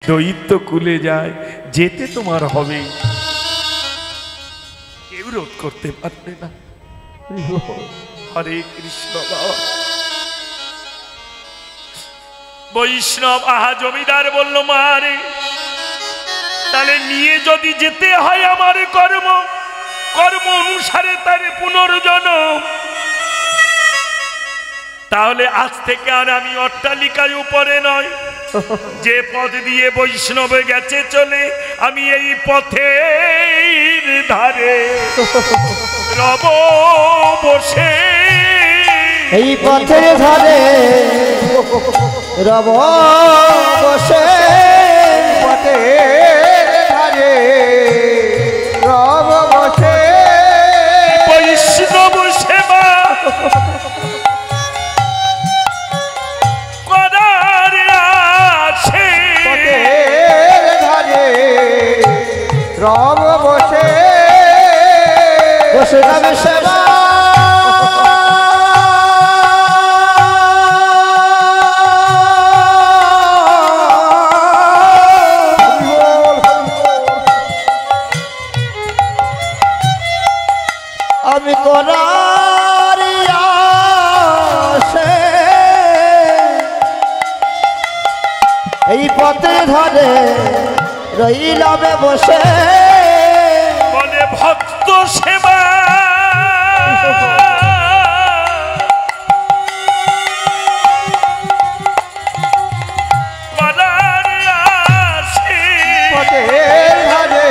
দৈত্য কুলে যায়, যেতে তোমার হবে, কেউ রোধ করতে পারবে না। হরে কৃষ্ণ। বাবা বৈষ্ণব আহা জমিদার বলল, মা রে, তাহলে নিয়ে যদি যেতে হয় আমার কর্ম অনুসারে তার পুনর্জন্ম, তাহলে আজ থেকে আর আমি অট্টালিকার উপরে নয়, যে পথ দিয়ে বৈষ্ণব গেছে চলে, আমি এই পথের ধারে রব বসে, এই পথের ধারে রব বসে, পথের ধারে রব বসে, বৈষ্ণব সেবা করার আছে, পথের ধারে রব বসে, বসে রবে সেবা আমি করার আসে, এই পথে ধরে রইলাম বসে, বলে ভক্ত সেবা করার আছে, পথের ধারে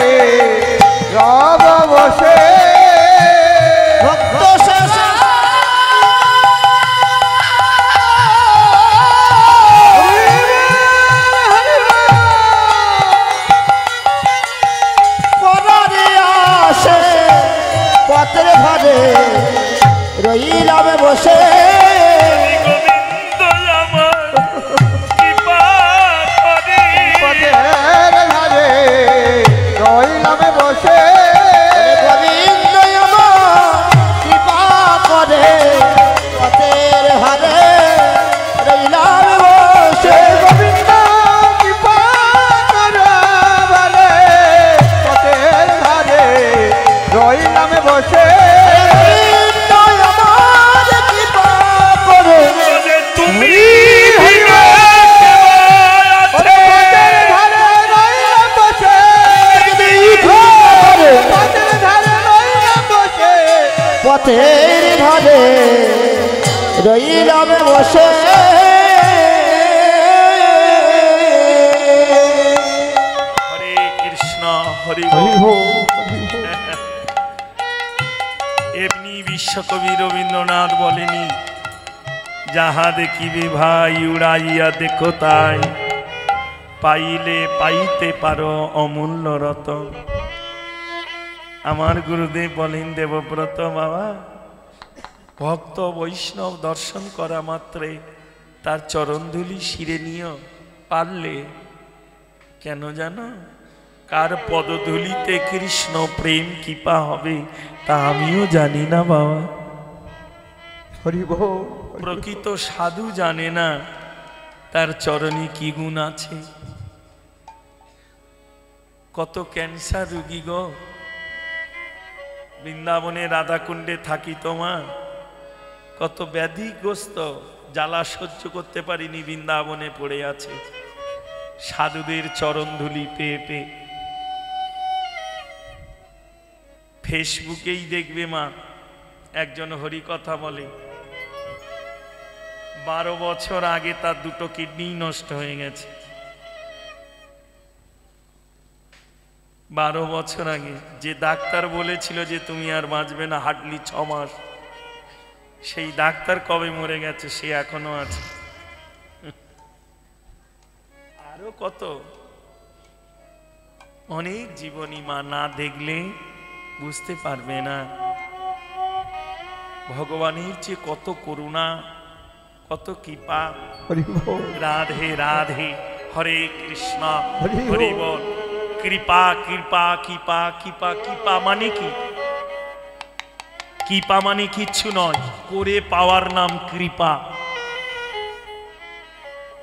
রব বসে, ভক্ত সেবা পথের ধারে রইলাম বসে, গোবিন্দ আমার কৃপা করে, পথের ধারে রইলাম বসে, গোবিন্দ আমার কৃপা করে, পথের ধারে রইলাম বসে, গোবিন্দ কৃপা করে বলে, পথের ধারে রইলাম বসে, তুমি পথের ধারে রইলাম বসে, হরে কৃষ্ণ হরি এমনি বিশ্বকবি রবীন্দ্রনাথ বলেনি, যাহা দেখিবে ভাই উড়াইয়া দেখো তাই, পাইলে পাইতে পারো অমূল্য রতন। আমার গুরুদেব বলেন, দেবব্রত বাবা, ভক্ত বৈষ্ণব দর্শন করা মাত্রে তার চরণধুলি শিরে নিও, পারলে কেন জানো, কার পদধূলিতে কৃষ্ণ প্রেম কৃপা হবে তা আমিও জানি না বাবা। প্রকৃত সাধু জানে না তার চরণে কি গুণ আছে। কত ক্যান্সার রোগী গো, বৃন্দাবনে রাধাকুণ্ডে থাকি তোমার, কত ব্যাধিগ্রস্ত, জ্বালা সহ্য করতে পারিনি, বৃন্দাবনে পড়ে আছে, সাধুদের চরণধুলি পেয়ে পেয়ে। ফেসবুকেই দেখবে মা, একজন হরিকথা বলে, 12 বছর আগে তার 2টো কিডনি নষ্ট হয়ে গেছে। 12 বছর আগে যে ডাক্তার বলেছিল যে তুমি আর বাঁচবে না, হার্ডলি 6 মাস, সেই ডাক্তার কবে মরে গেছে, সে এখনো আছে। আরো কত অনেক জীবনী মা, না দেখলে বুঝতে পারবে না ভগবানের যে কত করুণা, কত কৃপা। রাধে রাধে, হরে কৃষ্ণ হরি বল। কৃপা কৃপা কৃপা কৃপা কৃপা মানে কি? কৃপা মানে কিচ্ছু নয়, করে পাওয়ার নাম কৃপা।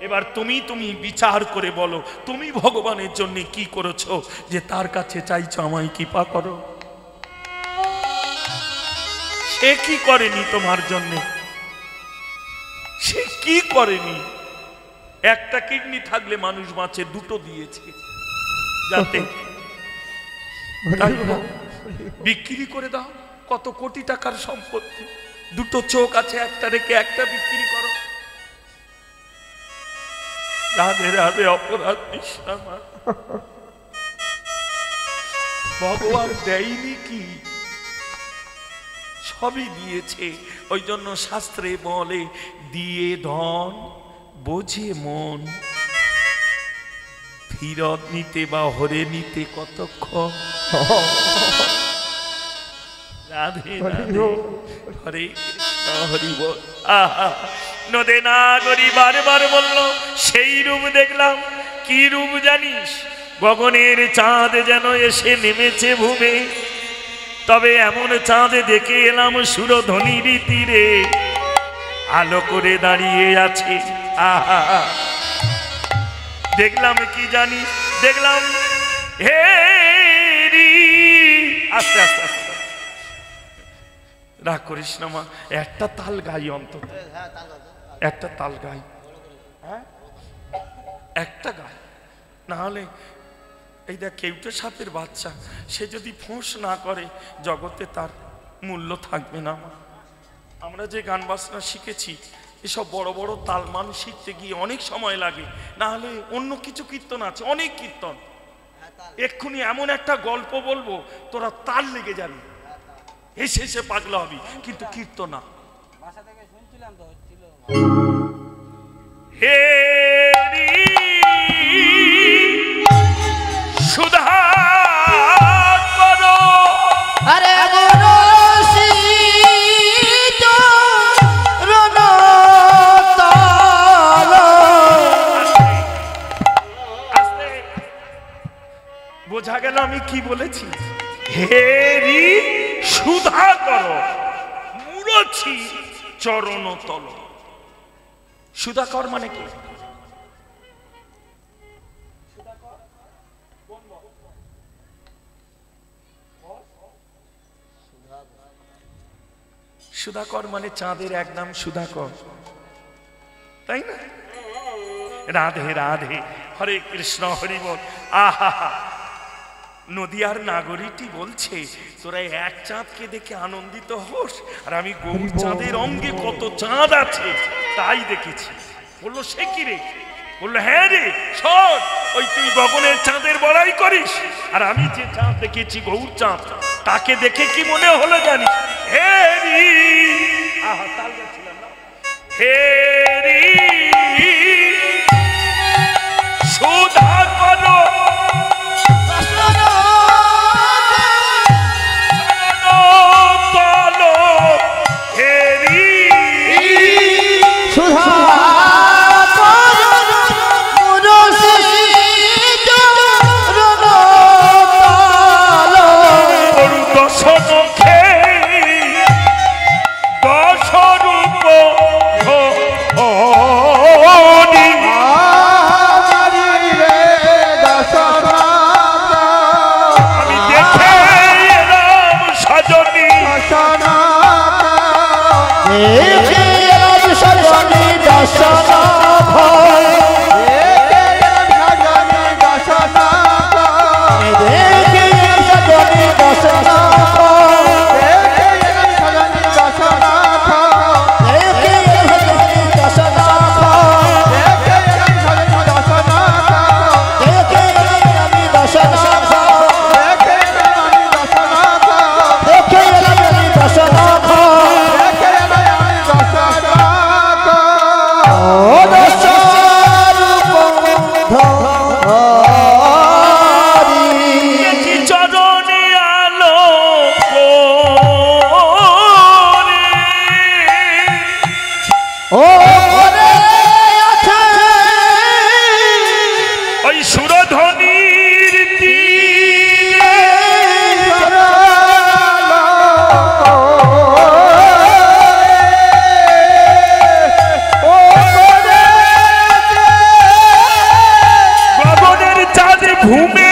এবার তুমি বিচার করে বলো, তুমি ভগবানের জন্য কি করেছো যে তার কাছে চাইছো আমায় কৃপা করো? সে কি করেনি তোমার জন্য? সে কি করেনি? একটা কিডনি থাকলে মানুষ বাঁচে, দুটো দিয়েছে যাতে বিক্রি করে দাও। কত কোটি টাকার সম্পত্তি, দুটো চোখ আছে, একটা রেখে একটা বিক্রি করো। রাধে রাধে অপরাধ নিঃসামা। ভগবান দেয়নি কি? সবই দিয়েছে। ওই জন্য শাস্ত্রে বলে দিয়ে ধন বোঝে মন, ফিরত নিতে বা হরে নিতে কতক্ষণ। রাধে রাধে হরে কৃষ্ণ হরি বল। আহা, নদে নাগরি বারবার বলল সেই রূপ দেখলাম। কি রূপ জানিস? গগনের চাঁদ যেন এসে নেমেছে ভূমে। তবে এমন চাঁদে দেখে এলাম সুরধ্বনির তীরে আলো করে দাঁড়িয়ে আছে। আহা, দেখলাম কি জানিস? দেখলাম হে রি, আস্তে আস্তে আস্তে রাগ করিস না মা, একটা তাল গাই অন্তত, একটা তাল গাই, হ্যাঁ একটা গাই, না হলে এই দেখ কেউটে সাপের বাচ্চা, সে যদি ফোঁস না করে জগতে তার মূল্য থাকবে না। আমরা যে গান বাজনা শিখেছি এসব বড় বড় তালমান শিখতে গিয়ে অনেক সময় লাগে, না হলে অন্য কিছু কীর্তন আছে, অনেক কীর্তন। এক্ষুনি এমন একটা গল্প বলবো তোরা তাল লেগে যাবি, এসে এসে পাগলা হবি, কিন্তু কীর্তন না। হে সুধা করো, আরে বোঝা গেল আমি কি বলেছি? হেরি সুধা করো, মুড়ছি চরণ তল। সুধাকর মানে কি? সুধাকর মানে চাঁদের এক নাম সুধাকর, তাই না? রাধে রাধে হরে কৃষ্ণ হরি বল। আহা, নদিয়ার নাগরীটি বলছে তোরা এক চাঁদকে দেখে আনন্দিত হোস, আর আমি গৌর চাঁদের অঙ্গে কত চাঁদ আছে তাই দেখেছি। বললো সে কি রে? বললো হ্যাঁ রে শোন, ওই তুই গগনের চাঁদের বড়াই করিস, আর আমি যে চাঁদ দেখেছি গৌর চাঁদ, তাকে দেখে কি মনে হলো জানিস? হে রি, আহা তাল গাছিলাম না, হে রি সুধা করো, ঘুমে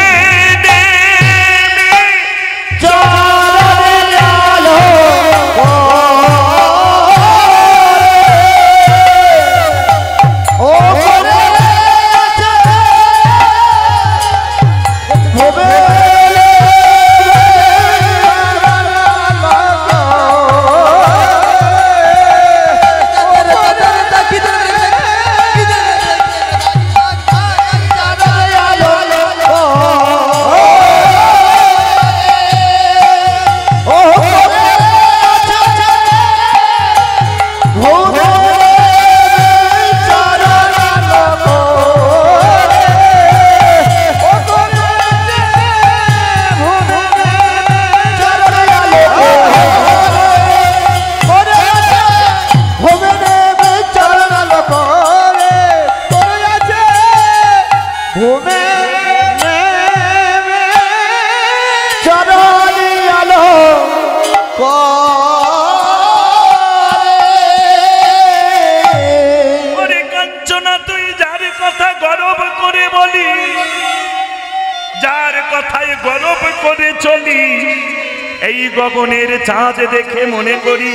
এই গগনের চাঁদ দেখে মনে করি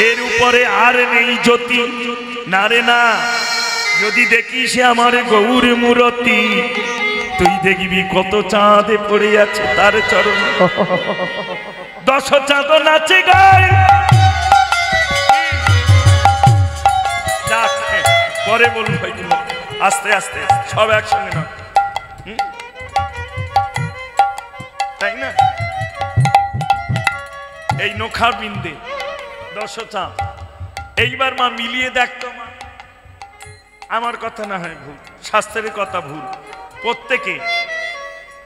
এর উপরে আর নেই জ্যোতি। না রে না, যদি দেখিস আমার গৌর মূরতি, তুই দেখবি কত চাঁদে পড়ে আছে তার চরণ। 10 চাঁদ নাচে গায়, পরে বলবো আস্তে আস্তে সব একসঙ্গে না, তাই না? এই নোখা বিন্দে 10 চাঁদ। এইবার মা মিলিয়ে দেখতো, মা আমার কথা না হয় ভুল, শাস্ত্রের কথা ভুল। প্রত্যেকে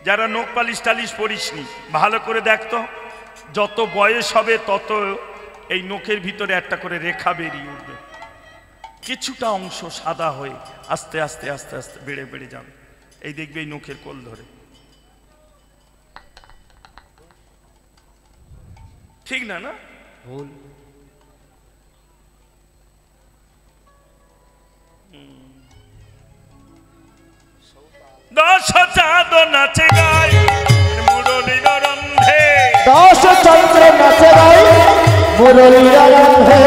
যারা নখ পালিশ টালিশ পড়িসনি ভালো করে দেখতো, যত বয়স হবে তত এই নখের ভিতরে একটা করে রেখা বেরিয়ে উঠবে, কিছুটা অংশ সাদা হয়ে আস্তে আস্তে আস্তে আস্তে বেড়ে বেড়ে যাবে। এই দেখবে এই নখের কোল ধরে, ঠিক না? না ভুল। দশ চাঁদ নাচে গায় মুরলীর রন্ধে, 10 চন্দ্র নাচে গায় মুরলীর রন্ধে।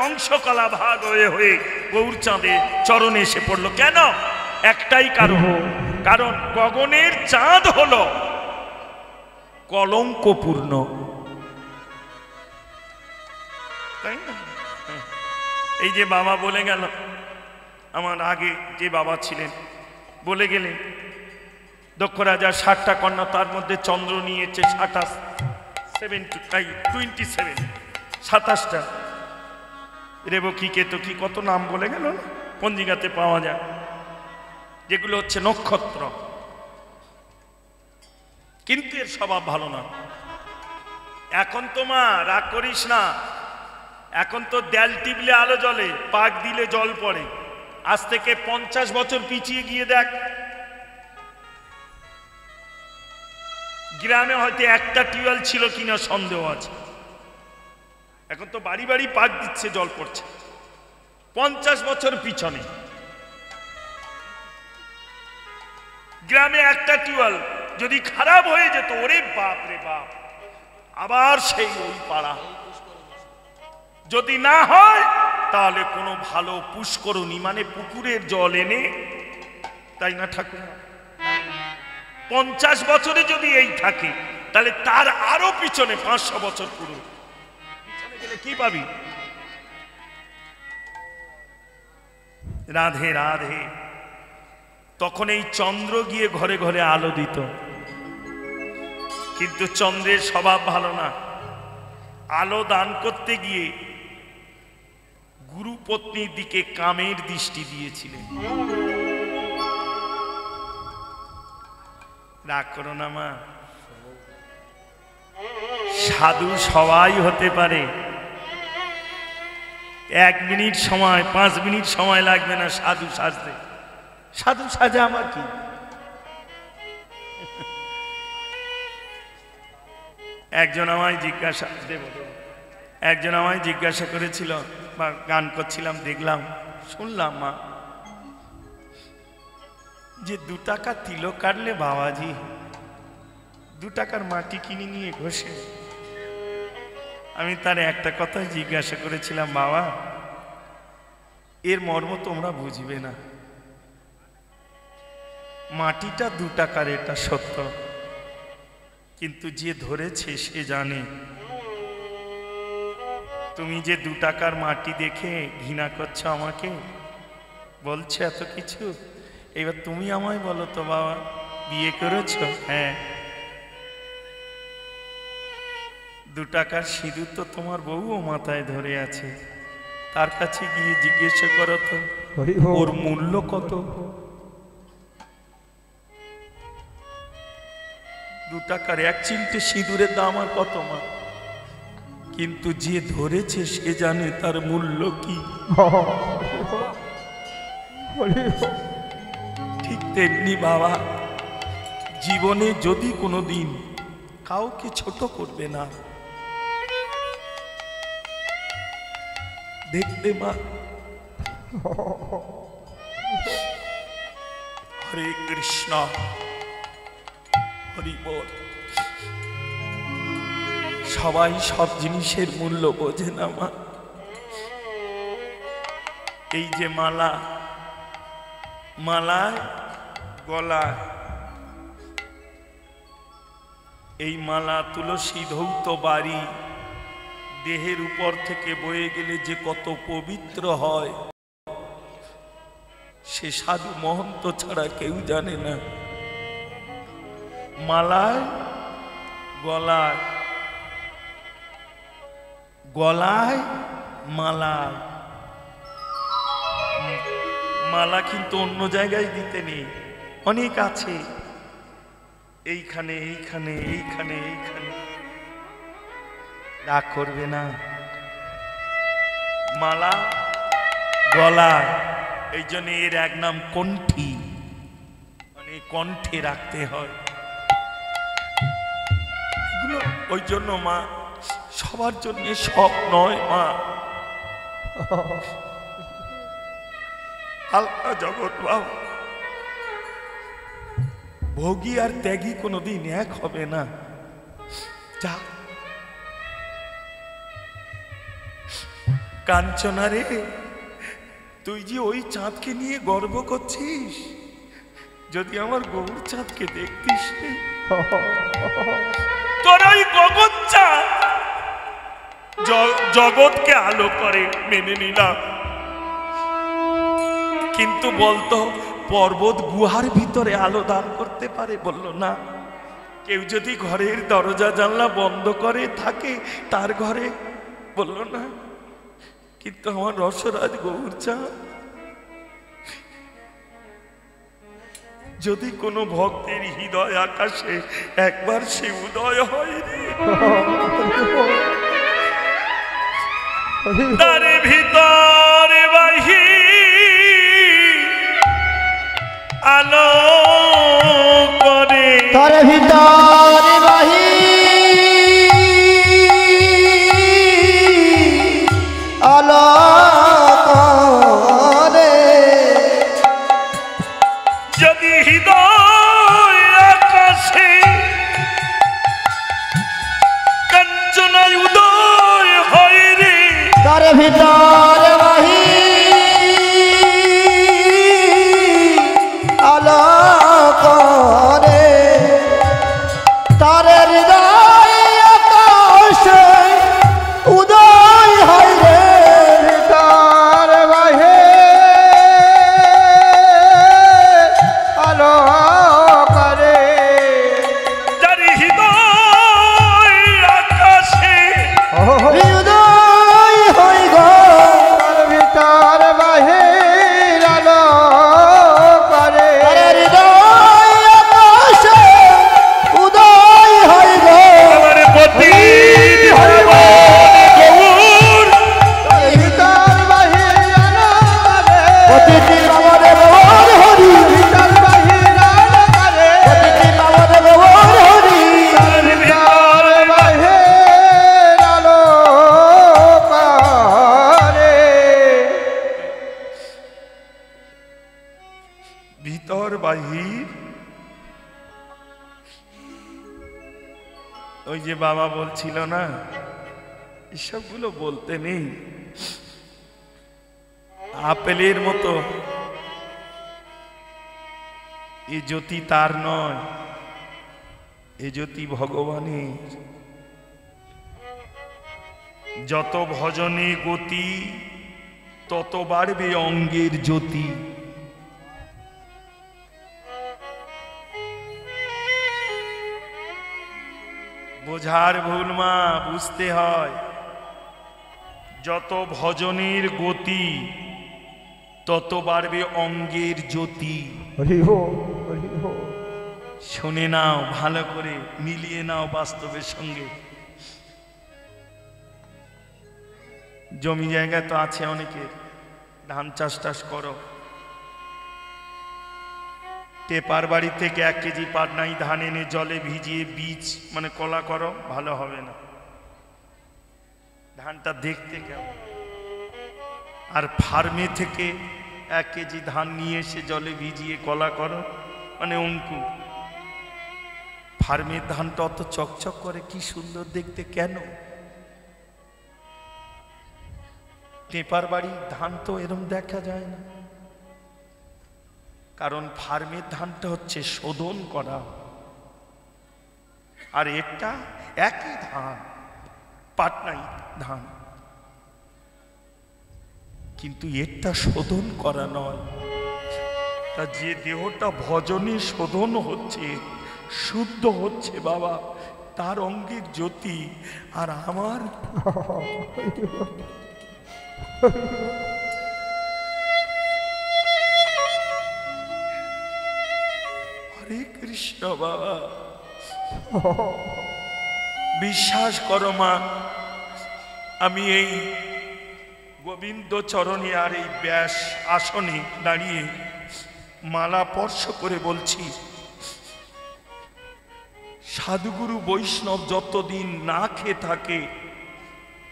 অংশকলা ভাগ হয়ে হয়ে গৌর চাঁদে চরণে এসে পড়লো। কেন? একটাই কারণ, কারণ গগনের চাঁদ হলো কলঙ্কপূর্ণ, তাই না? এই যে বাবা বলে গেল, আমার আগে যে বাবা ছিলেন বলে গেলেন, দক্ষ রাজার 60টা কন্যা, তার মধ্যে চন্দ্র নিয়েছে 27টা, রেবকী কেতকী কত নাম বলে গেল না, পঞ্জিকাতে পাওয়া যায়, যেগুলো হচ্ছে নক্ষত্র। কিন্তু এর স্বভাব ভালো না। এখন তো মা রাগ করিস না, এখন তো দেয়াল টিপলে আলো জ্বলে, পাক দিলে জল পড়ে। আজ থেকে 50 বছর পিছিয়ে গিয়ে দেখ, গ্রামে হয়তো একটা টিউবওয়েল ছিল কিনা সন্দেহ আছে, এখন তো বাড়ি বাড়ি পাক দিচ্ছে, জল পড়ছে। 50 বছর পিছনে গ্রামে একটা টিউবওয়েল যদি খারাপ হয়ে যেত, ওরে বাপ রে বাপ, আবার সেই ওই পাড়া। যদি না হয় তাহলে কোনো ভালো পুষ্করণী মানে পুকুরের জল এনে, তাই না ঠাকুর? 50 বছরে যদি এই থাকে, তাহলে তার আরো পিছনে 500 বছর পুরো পিছনে গেলে কি পাবি? রাধে রাধে। তখন এই চন্দ্র গিয়ে ঘরে ঘরে আলো দিত, কিন্তু চন্দ্রের স্বভাব ভালো না। আলো দান করতে গিয়ে পত্নীর দিকে কামের দৃষ্টি দিয়েছিলেন। রাগ করো না মা, সাধু সবাই হতে পারে। 1 মিনিট সময় 5 মিনিট সময় লাগবে না সাধু সাজতে। সাধু সাজে আমার কি? একজন আমায় জিজ্ঞাসা করেছিল, বা গান করছিলাম দেখলাম, শুনলাম মা, যে 2 টাকা তিলক কাটলে বাবাজি 2 টাকার মাটি কিনে নিয়ে ঘষে। আমি তার একটা কথা জিজ্ঞাসা করেছিলাম, বাবা এর মর্ম তোমরা বুঝবে না, মাটিটা 2 টাকার এটা সত্য, কিন্তু যে ধরেছে সে জানে। তুমি যে 2 টাকার মাটি দেখে ঘৃণা করছো, আমাকে বলছো এত কিছু, এবার তুমি আমায় বলো তো বাবা, বিয়ে করেছো? হ্যাঁ। 2 টাকার সিঁদুর তো তোমার বউও মাথায় ধরে আছে, তার কাছে গিয়ে জিজ্ঞাসা করো তো ওর মূল্য কত। 2 টাকার 1 চিমটে সিঁদুরের দাম আর কত মা? কিন্তু যে ধরেছে সে জানে তার মূল্য কি। ঠিক তেমনি বাবা, জীবনে যদি কোনোদিন কাউকে ছোট করবে না, দেখবে মা, হরে কৃষ্ণ হরি বল। সবাই সব জিনিসের মূল্য বোঝে না মা। এই যে মালায় গলায়, এই মালা তুলসী ধৌত বাড়ি দেহের উপর থেকে বয়ে গেলে যে কত পবিত্র হয়, সে সাধু মহন্ত ছাড়া কেউ জানে না। মালায় গলায়, গলায় মালায়, মালা কিন্তু অন্য জায়গায় দিতে নেই, অনেক আছে, এইখানে এইখানে এইখানে এইখানে। রাগ করবে না, মালা গলায়, এই জন্য এর এক নাম কণ্ঠী, মানে কণ্ঠে রাখতে হয় এগুলো। ওই জন্য মা, সবার জন্য সব নয় মা। হালকা জগৎ বাবা, ভোগী আর ত্যাগী কোনোদিন এক হবে না। যা কাঞ্চনা রে, তুই যে ওই চাঁদকে নিয়ে গর্ব করছিস, যদি আমার গৌর চাঁদকে দেখতিস, তোর ওই গগন চাঁদ জগৎকে আলো করে মেনে নিলাম, কিন্তু বলতো পর্বত গুহার ভিতরে আলো দান করতে পারে? বলল না। কেউ যদি ঘরের দরজা জানলা বন্ধ করে থাকে তার ঘরে, বলল না। কিন্তু আমার রসরাজ গৌর চাঁদ, যদি কোনো ভক্তের হৃদয় আকাশে একবার সে উদয় হয় রে, তার ভিতরে বাহি আলো করে, তার ভিতরে বাহি আলো করে। যদি হৃদয় আকাশে কাঞ্চনায় উদয় হয় রে, তার ভিতরে বাহির। ওই যে বাবা বলছিল না, এসবগুলো বলতে নেই। আপেলের মতো এ জ্যোতি তার নয়, এ জ্যোতি ভগবানের। যত ভজনে গতি তত বাড়বে অঙ্গের জ্যোতি। বোঝার ভুল মা, বুঝতে হয়। যত ভজনের গতি তত বাড়বে অঙ্গের জ্যোতি। শুনে নাও, ভালো করে মিলিয়ে নাও বাস্তবের সঙ্গে। জমি জায়গা তো আছে অনেকের, ধান চাষ টাস করো, টেপার বাড়ি থেকে 1 কেজি পাটনাই ধান এনে জলে ভিজিয়ে বীজ মানে কলা করো, ভালো হবে না। ধানটা দেখতে কেমন। আর ফার্মে থেকে 1 কেজি ধান নিয়ে এসে জলে ভিজিয়ে কলা করো, মানে অঙ্কুর। ফার্মের ধানটা অত চকচক করে, কি সুন্দর দেখতে, কেন? টেপার বাড়ি ধান তো এরম দেখা যায় না, কারণ ফার্মের ধানটা হচ্ছে শোধন করা। আর এটা একই ধান, পাটনাই ধান, কিন্তু এটা শোধন করা নয়। তা যে দেহটা ভজনে শোধন হচ্ছে, শুদ্ধ হচ্ছে বাবা, তার অঙ্গের জ্যোতি। আর আমার হরে কৃষ্ণ বাবা, বিশ্বাস করো মা, আমি এই গোবিন্দ চরণে আর এই ব্যাস আসনে দাঁড়িয়ে মালা স্পর্শ করে বলছি, সাধুগুরু বৈষ্ণব যতদিন না খেয়ে থাকে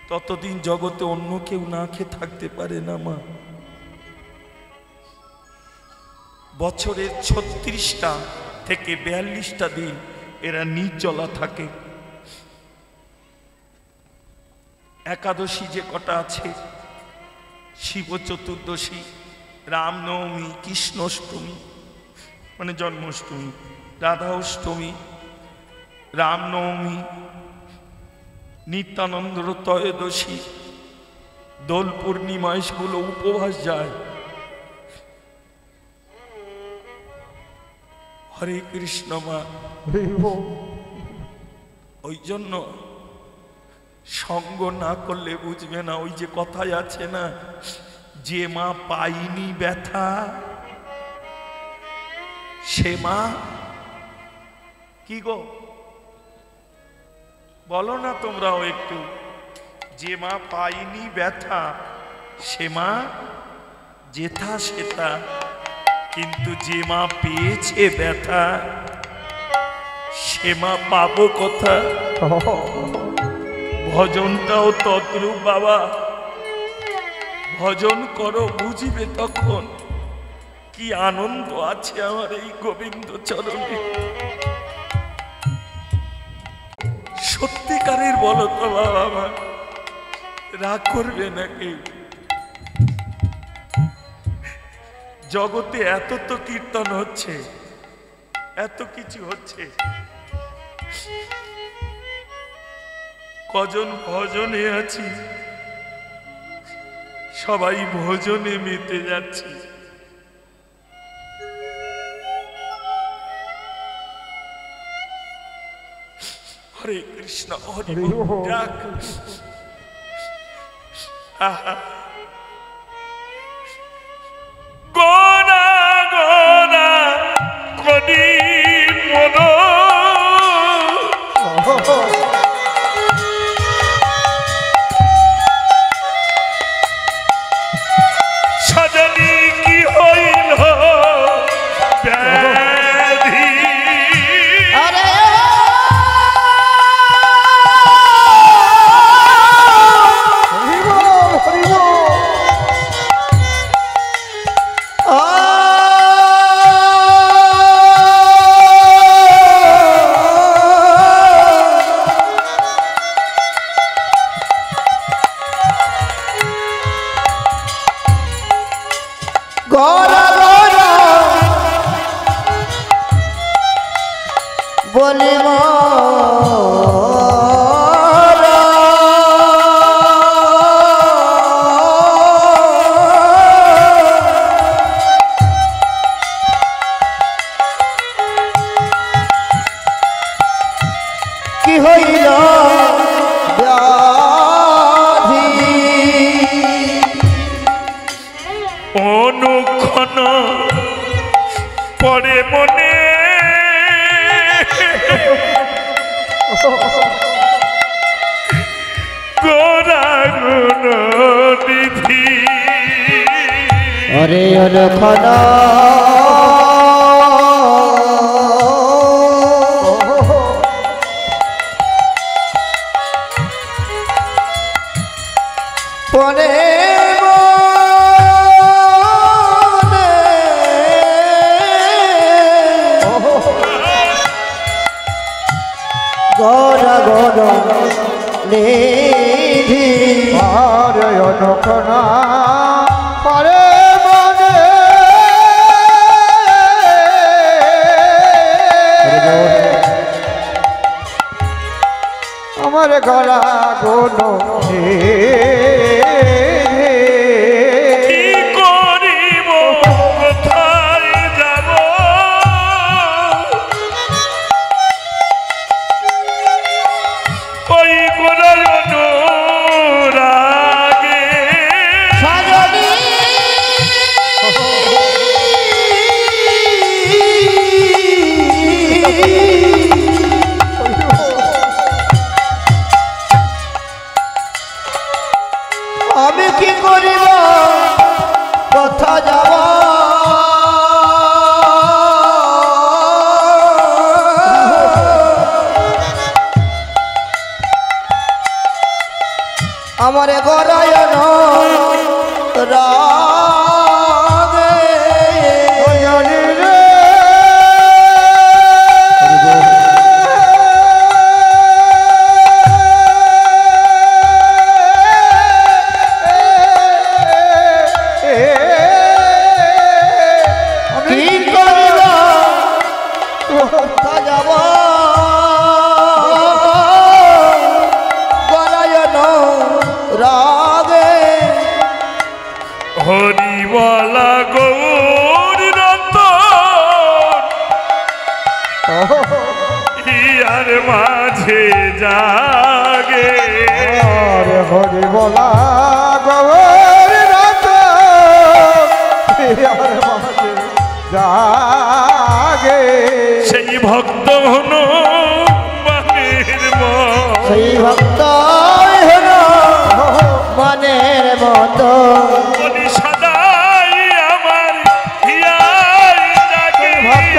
ততদিন জগতে অন্য কেউ না খেয়ে থাকতে পারে না মা। বছরের 36টা থেকে 42টা দিন এরা নির্জলা থাকে। একাদশী যে কটা আছে, শিব চতুর্দশী, রামনবমী, কৃষ্ণাষ্টমী মানে জন্মাষ্টমী, রাধা অষ্টমী, রামনবমী, নিত্যানন্দ ত্রয়োদশী, দোল পূর্ণিমা, এগুলো উপবাস যায়। হরে কৃষ্ণ মা, ওই জন্য সঙ্গ না করলে বুঝবে না। ওই যে কথায় আছে না, যে মা পাইনি ব্যথা সে মা কি গো, বলো না তোমরাও একটু, যে মা পাইনি ব্যথা সে মা যেথা সেথা, কিন্তু যে মা পেয়েছে ব্যথা সে মা পাবো কথা। ভজনটাও তদ্রূপ বাবা, ভজন করো, বুঝিবে তখন কি আনন্দ আছে আমার এই গোবিন্দ চরণে। সত্যিকারের বলো তো বাবা, আমার রাগ করবে নাকি? জগতে এত তো কীর্তন হচ্ছে, এত কিছু হচ্ছে, কজন ভজনে আছি, সবাই ভজনে মেতে যাচ্ছি। হরে কৃষ্ণ, হরি ডাক। গোনা গোনা কদি মন সাজানি কি হইল ব্যাধি। গরা গরা বলে কি হইল অনুক্ষণ পরে মনে গোরাগুণ নিধি অরে অনুক্ষণ পরে গরা গরা নিধি আরে অনুক্ষণ পরে মনে আমার গলা গুণ কি করিব কোথায় যাব ওই গোরাগুণ রাগে সাজনী আমি কি করিব কথা যাব আমারে গরায়ন রাগে কি করিব কথা যাব গরায়ন রাগে হরিবলা গৌর ইয়ার মাঝে জাগে হরি বলা গৌর রাত জাগে সেই ভক্ত হন মানের সেই ভক্ত মনের মতো মনি সদাই আমার হিয়াই জাগে ভক্ত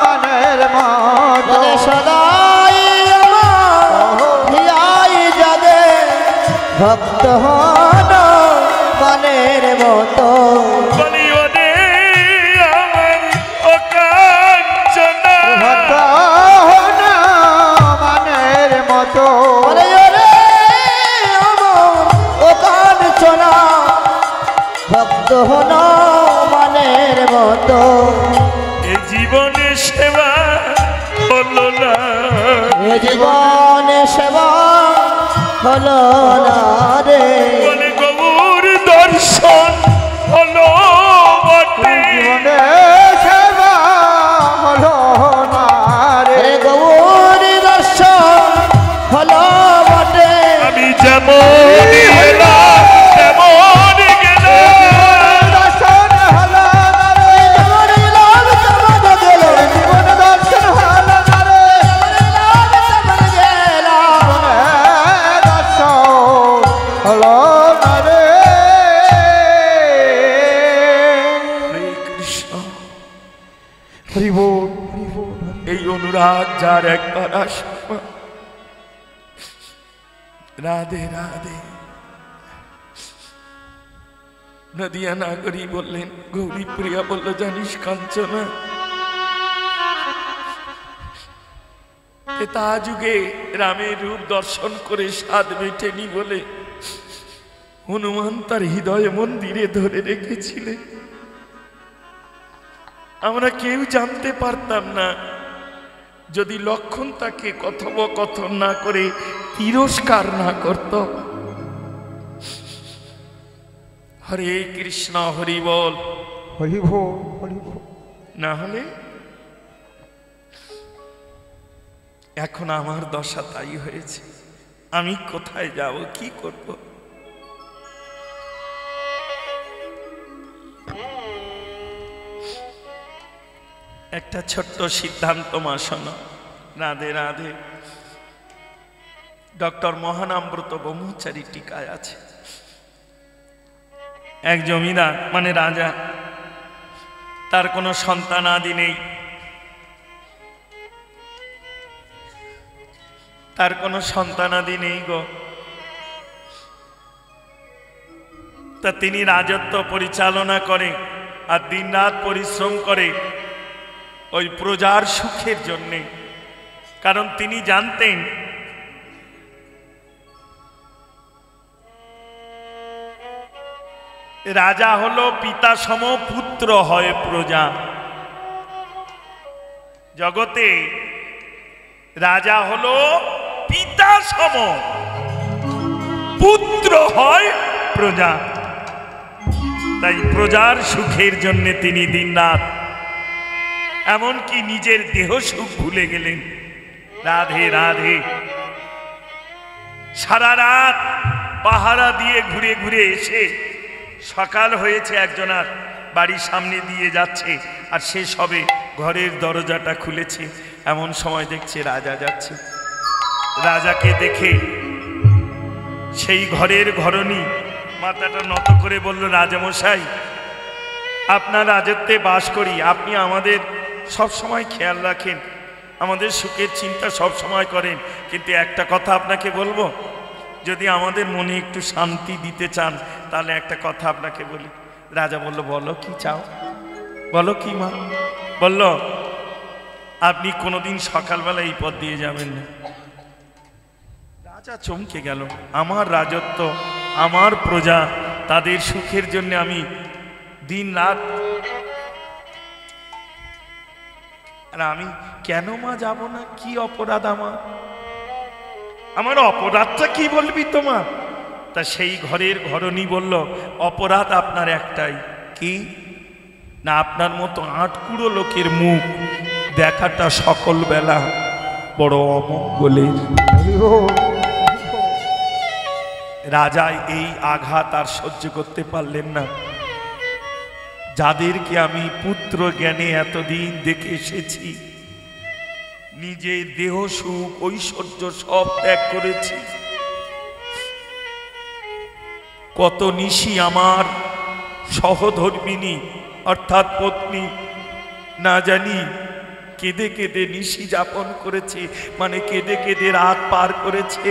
মনের মতো সদাই আমার জাগে ভক্ত হন মনের মতো বলি ওরে আমার অকাঞ্চনা ভক্ত হন মনের মতো ওরে আমার ও কাঞ্চনা ভক্ত হন মনের মতো এ জীবনে সেবা হলো না এ জীবনে সেবা হলো না রে বলে গৌর দর্শন হলো বটে জীবনে সেবা হলো না রে গৌর দর্শন হলো বটে আমি যেমন এলাম তেমন গেলাম দর্শন হলো না রে জীবন লাভ তোমার গেল জীবন দর্শন হলো না রে লাভ তোমার গেল দর্শন হলো না রে হরে কৃষ্ণ হরি বল এই অনুরাগ যার একবার আসবে রাধে রাধে নদিয়া নাগরী বললেন গৌরী প্রিয়া বলল জানিস কাঞ্চনা তা যুগে রামের রূপ দর্শন করে স্বাদ মেটেনি বলে হনুমান তার হৃদয় মন্দিরে ধরে রেখেছিলেন। আমরা কেউ জানতে পারতাম না যদি লক্ষণ তাকে কথোপকথন না করে তিরস্কার না করত। হরে কৃষ্ণ হরি বল, হরি বল, হরি বল। না হলে এখন আমার দশা তাই হয়েছে। আমি কোথায় যাব, কি করব? একটা ছোট্ট সিদ্ধান্ত মা শোনো। রাধে রাধে। ডক্টর মহানামব্রত ব্রহ্মচারী টিকায় আছে, এক জমিদার মানে রাজা, তার কোনো সন্তান আদি নেই, তার কোনো সন্তানাদি নেই গো। তা তিনি রাজত্ব পরিচালনা করে আর দিনরাত পরিশ্রম করে ওই প্রজার সুখের জন্যে। কারণ তিনি জানতেন রাজা হলো পিতা সম, পুত্র হয় প্রজা। জগতে রাজা হলো পিতা সম, পুত্র হয় প্রজা। তাই প্রজার সুখের জন্য তিনি দিনরাত, এমনকি নিজের দেহ সুখ ভুলে গেলেন। রাধে রাধে। সারা রাত পাহারা দিয়ে ঘুরে ঘুরে এসে সকাল হয়েছে, একজনার বাড়ির সামনে দিয়ে যাচ্ছে আর সে সবে ঘরের দরজাটা খুলেছে। এমন সময় দেখছে রাজা যাচ্ছে। রাজাকে দেখে সেই ঘরের ঘরণী মাথাটা নত করে বলল, রাজামশাই, আপনার রাজত্বে বাস করি, আপনি আমাদের সব সময় খেয়াল রাখেন, আমাদের সুখের চিন্তা সব সময় করেন, কিন্তু একটা কথা আপনাকে বলবো, যদি আমাদের মনে একটু শান্তি দিতে চান তাহলে একটা কথা আপনাকে বলি। রাজা বলল, বলো কি চাও, বলো কি মা। বলল, আপনি কোনোদিন সকালবেলা এই পথ দিয়ে যাবেন না। রাজা চমকে গেল, আমার রাজত্ব, আমার প্রজা, তাদের সুখের জন্য আমি দিন রাত, আর আমি কেন মা যাব না? কি অপরাধ আমার? আমার অপরাধটা কি বলবি তোমার? তা সেই ঘরের ঘরণী বলল, অপরাধ আপনার একটাই। কি না? আপনার মতো আটকুড়ো লোকের মুখ দেখাটা সকল বেলা বড় অমঙ্গলের। রাজা এই আঘাত আর সহ্য করতে পারলেন না। যাদেরকে আমি পুত্র জ্ঞানে এতদিন দেখে এসেছি, নিজের দেহ সুখ ঐশ্বর্য সব ত্যাগ করেছি, কত নিশি আমার সহধর্মিনী অর্থাৎ পত্নী না জানি কেঁদে কেঁদে নিশি যাপন করেছে, মানে কেঁদে কেঁদে রাত পার করেছে।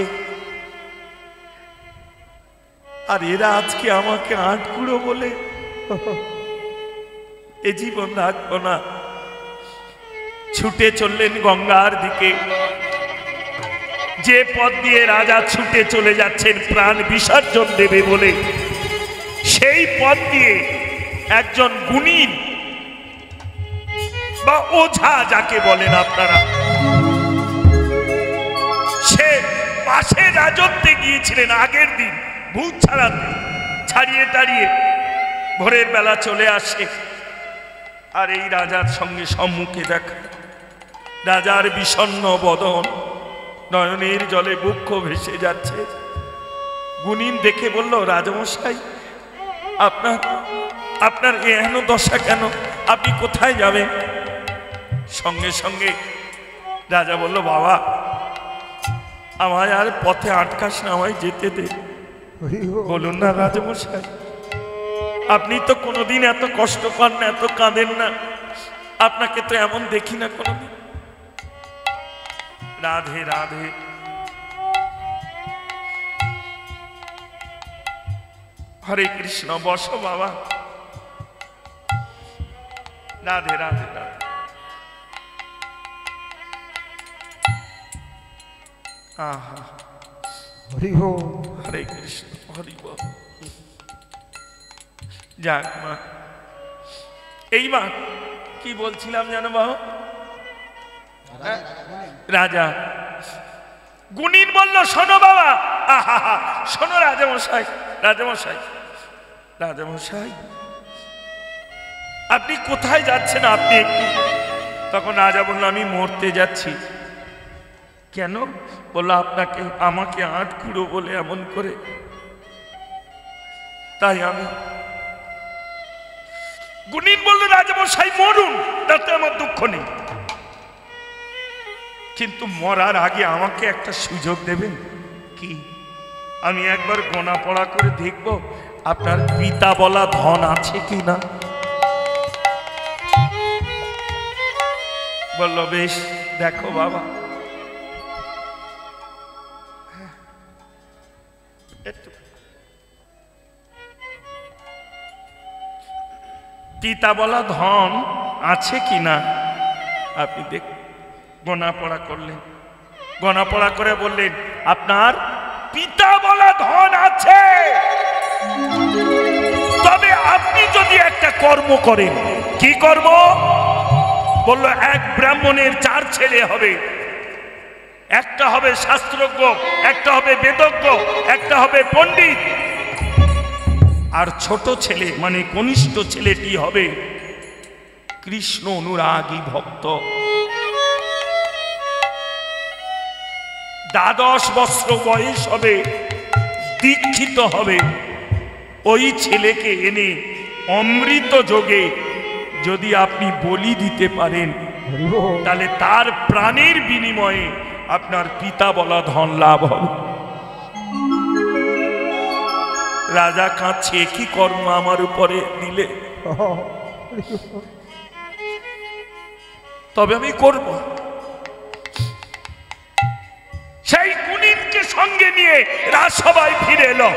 আর এরা আজকে আমাকে আটকুড়ো বলে এ জীবন রাখবো না। ছুটে চললেন গঙ্গার দিকে। যে পথ দিয়ে রাজা ছুটে চলে যাচ্ছেন প্রাণ বিসর্জন দেবে বলে, সেই পথ দিয়ে একজন গুণীন বা ওঝা যাকে বলেন আপনারা, সে পাশে রাজত্বে গিয়েছিলেন আগের দিন ভূত ছাড়াতে, ছাড়িয়ে টাড়িয়ে ভোরের বেলা চলে আসে। আর এই রাজার সঙ্গে সম্মুখে দেখা, রাজার বিষণ্ণ বদন, নয়নের জলে বক্ষ ভেসে যাচ্ছে। গুণীন দেখে বলল, রাজামশাই, আপনার এহেন দশা কেন? আপনি কোথায় যাবেন? সঙ্গে সঙ্গে রাজা বলল, বাবা, আমায় আর পথে আটকাস না, আমায় যেতে দে। বলুন না রাজামশাই, আপনি তো কোনোদিন এত কষ্ট পান না, এত কাঁদেন না, আপনাকে তো এমন দেখি না কোনোদিন। রাধে রাধে। হরে কৃষ্ণ। বসো বাবা। রাধে রাধে রাধে। আহা, হরে কৃষ্ণ, হরি বল। যাক মা, এইবার কি বলছিলাম জানো বাবা? রাজা গুণিন বলল, শোনো বাবা, আহা, শোনো রাজামশাই, রাজামশাই, রাজামশাই, আপনি কোথায় যাচ্ছেন? আপনি একটু। তখন রাজা বলল, আমি মরতে যাচ্ছি। কেন? বলল, আপনাকে আমাকে আটকুড়ো বলে এমন করে, তাই আমি। গুণিন বলল, রাজামশাই মরুন, তাতে আমার দুঃখ নেই, কিন্তু মরার আগে আমাকে একটা সুযোগ দেবেন। কি? আমি একবার গোনা পড়া করে দেখব আপনার পিতা বলা ধন আছে কি না। বলল, বেশ, দেখো বাবা। পিতা বলা ধন আছে কি না আপনি দেখ। গোনা পড়া করলেন, গোনা পড়া করে বললেন, আপনার পিতা বলা ধন আছে, তবে আপনি যদি একটা কর্ম করেন। কি কর্ম? বলল, এক ব্রাহ্মণের 4 ছেলে হবে, একটা হবে শাস্ত্রজ্ঞ, একটা হবে বেদজ্ঞ, একটা হবে পণ্ডিত, আর ছোট ছেলে মানে কনিষ্ঠ ছেলেটি হবে কৃষ্ণ অনুরাগী ভক্ত। 12 বছর বয়স হবে, দীক্ষিত হবে। ওই ছেলেকে এনে অমৃত যোগে যদি আপনি বলি দিতে পারেন, তাহলে তার প্রাণের বিনিময়ে আপনার পিতা বলা ধন লাভ হবে। রাজা কাঁদছে, কি কর্ম আমার উপরে দিলে, তবে আমি করব। সেই গুণিনকে সঙ্গে নিয়ে রাজসভায় ফিরে এলো।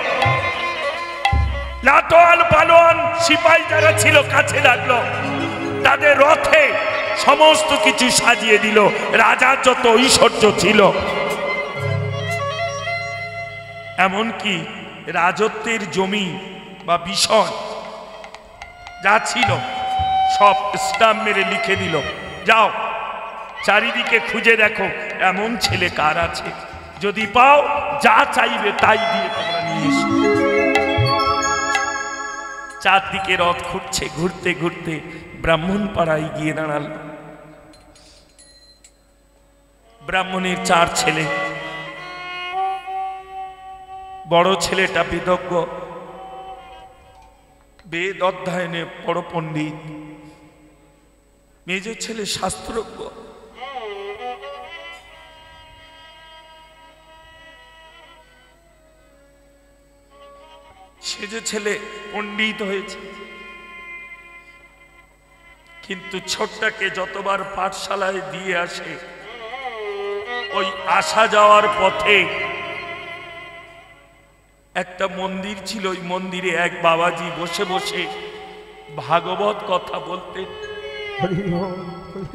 লাটোয়াল পালোয়ান সিপাহী যারা ছিল কাছে লাগলো, তাদের রথে সমস্ত কিছু সাজিয়ে দিল, রাজার যত ঐশ্বর্য ছিল, এমনকি রাজত্বের জমি বা বিষয় যা ছিল সব স্টাম্প মেরে লিখে দিল, যাও চারিদিকে খুঁজে দেখো এমন ছেলে কার আছে, যদি পাও যা চাইবে তাই দিয়ে তোমরা নিয়ে এসো। চারদিকে রথ ঘুরছে, ঘুরতে ঘুরতে ব্রাহ্মণ পাড়ায় গিয়ে দাঁড়াল। ব্রাহ্মণের 4 ছেলে, বড় ছেলেটা বেদজ্ঞ, বেদ অধ্যয়নে বড় পণ্ডিত, মেজ ছেলে শাস্ত্রজ্ঞ। সেজ ছেলে পণ্ডিত হয়েছে, কিন্তু ছোটটাকে যতবার পাঠশালায় দিয়ে আসে, ওই আসা যাওয়ার পথে একটা মন্দির ছিল, ওই মন্দিরে এক বাবাজি বসে বসে ভাগবত কথা বলতে,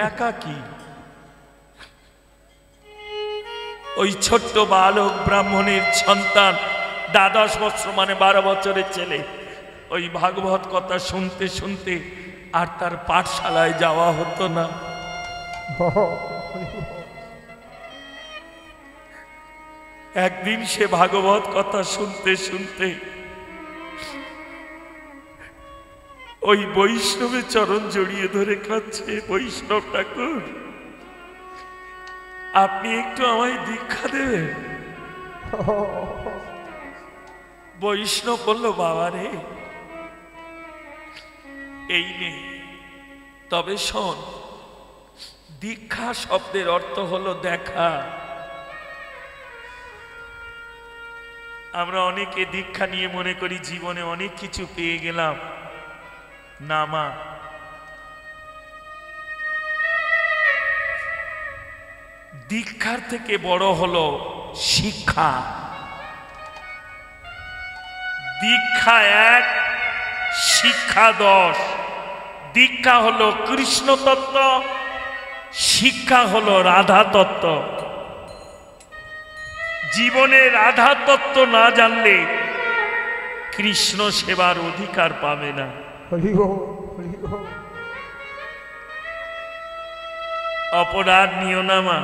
একাকী। ওই ছোট্ট বালক ব্রাহ্মণের সন্তান, 12 বছর মানে 12 বছরের ছেলে, ওই ভাগবত কথা শুনতে শুনতে আর তার পাঠশালায় যাওয়া হতো না। একদিন সে ভাগবত কথা শুনতে শুনতে ওই বৈষ্ণবের চরণ জড়িয়ে ধরে কাঁদছে, বৈষ্ণব ঠাকুর আপনি একটু আমায় দীক্ষা দেবেন। বৈষ্ণব বলল, বাবা রে, এই নেই, তবে শোন, দীক্ষা শব্দের অর্থ হলো দেখা। আমরা অনেকে দীক্ষা নিয়ে মনে করি জীবনে অনেক কিছু পেয়ে গেলাম, না মা, দীক্ষার থেকে বড় হলো শিক্ষা। দীক্ষা 1, শিক্ষা 10। দীক্ষা হলো কৃষ্ণ তত্ত্ব, শিক্ষা হলো রাধা তত্ত্ব। জীবনে রাধা তত্ত্ব না জানলে কৃষ্ণ সেবার অধিকার পাবে না। হরি বল, হরি বল। অপরাধ নিও না মা।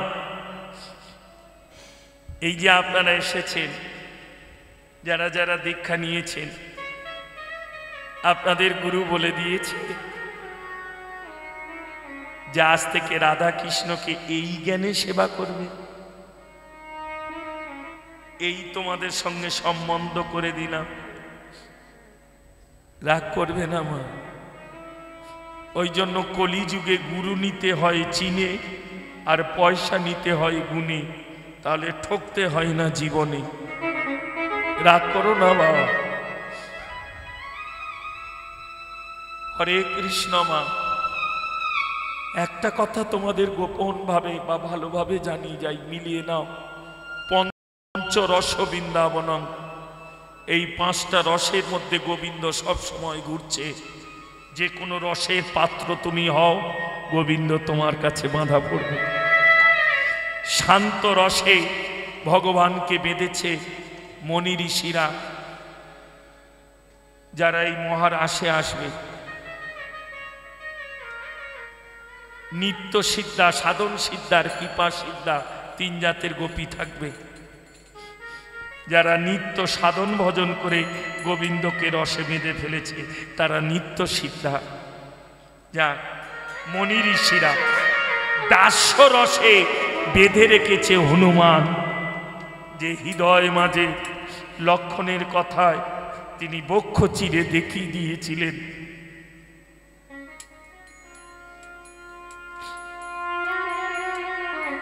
এই যে আপনারা এসেছেন, যারা যারা দীক্ষা নিয়েছেন, আপনাদের গুরু বলে দিয়েছে যে আজ থেকে রাধা কৃষ্ণকে এই জ্ঞানে সেবা করবে, এই তোমাদের সঙ্গে সম্বন্ধ করে দিলাম। রাগ করবে না মা। ওই জন্য কলিযুগে গুরু নিতে হয় চিনে, আর পয়সা নিতে হয় গুণে, তাহলে ঠকতে হয় না জীবনে। রাগ করো না বাবা। হরে কৃষ্ণ মা। একটা কথা তোমাদের গোপন ভাবে বা ভালোভাবে জানিয়ে যাই, মিলিয়ে নাও। পঞ্চরস বৃন্দাবনম, এই 5টা রসের মধ্যে গোবিন্দ সব সময় ঘুরছে। যে কোনো রসের পাত্র তুমি হও, গোবিন্দ তোমার কাছে বাঁধা পড়বে। শান্ত রসে ভগবানকে বেঁধেছে মনি ঋষিরা, যারা এই মহারাসে আসবে। নিত্য সিদ্ধা, সাধন সিদ্ধার, কৃপা সিদ্ধা, 3 জাতের গোপী থাকবে, যারা নিত্য সাধন ভজন করে গোবিন্দকে রসে বেঁধে ফেলেছে, তারা নিত্য সিদ্ধা। যা মনি ঋষিরা দাস্য রসে বেঁধে রেখেছে হনুমান, যে হৃদয় মাঝে লক্ষণের কথায় তিনি বক্ষ চিরে দেখিয়ে দিয়েছিলেন।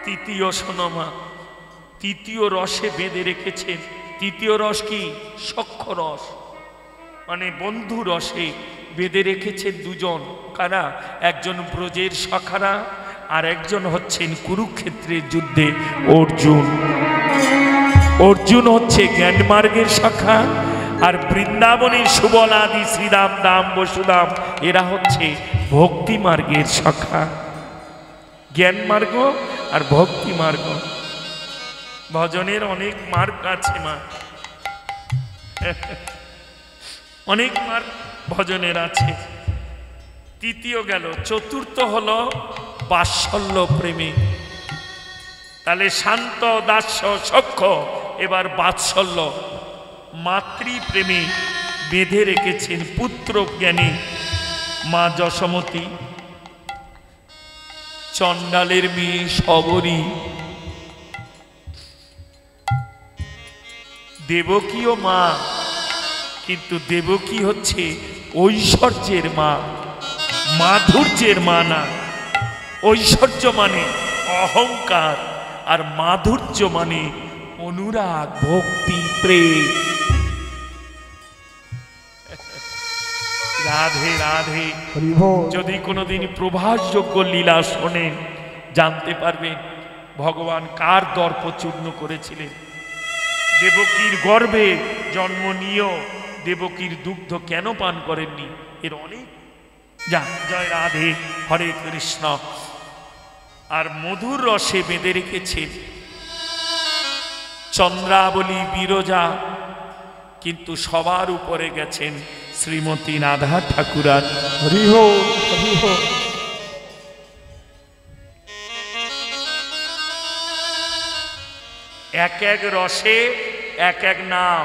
তৃতীয় সোনমা, তৃতীয় রসে বেঁধে রেখেছেন। তৃতীয় রস কি? সখ্য রস, মানে বন্ধু রসে বেঁধে রেখেছেন 2 জন। কারা? একজন ব্রজের সখারা, আর একজন হচ্ছেন কুরুক্ষেত্রের যুদ্ধে অর্জুন। অর্জুন হচ্ছে জ্ঞানমার্গের শাখা, আর বৃন্দাবনের সুবলাদি শ্রীরাম, দাম, বসুদাম, এরা হচ্ছে ভক্তি মার্গের শাখা। জ্ঞান মার্গ আর ভক্তি মার্গ। ভজনের অনেক মার্গ আছে মা, অনেক মার্গ ভজনের আছে। তৃতীয় গেল। চতুর্থ হলো বাৎসল্য প্রেমী। তাহলে শান্ত, দাস্য, সখ্য, এবার বাৎসল্য, মাতৃপ্রেমী বেঁধে রেখেছেন পুত্র জ্ঞানী মা যশোমতী, চণ্ডালের মেয়ে শবরী, দেবকীও মা। কিন্তু দেবকী হচ্ছে ঐশ্বর্যের মা, মাধুর্যের মা না। ঐশ্বর্য মানে অহংকার, আর মাধুর্য মানে অনুরাগ, ভক্তি, প্রেম। রাধে রাধে। যদি কোনোদিন প্রভাসযোগ্য লীলা শোনেন, জানতে পারবেন ভগবান কার দর্প চূর্ণ করেছিলেন। দেবকীর গর্ভে জন্ম নিয়েও দেবকীর দুগ্ধ কেন পান করেননি, এর অনেক। যা, জয় রাধে, হরে কৃষ্ণ। আর মধুর রসে বেঁধে রেখেছেন চন্দ্রাবলী, বিরজা, কিন্তু সবার উপরে গেছেন শ্রীমতী রাধা ঠাকুরান। হরি হো, হরি হো। এক এক রসে এক এক নাম।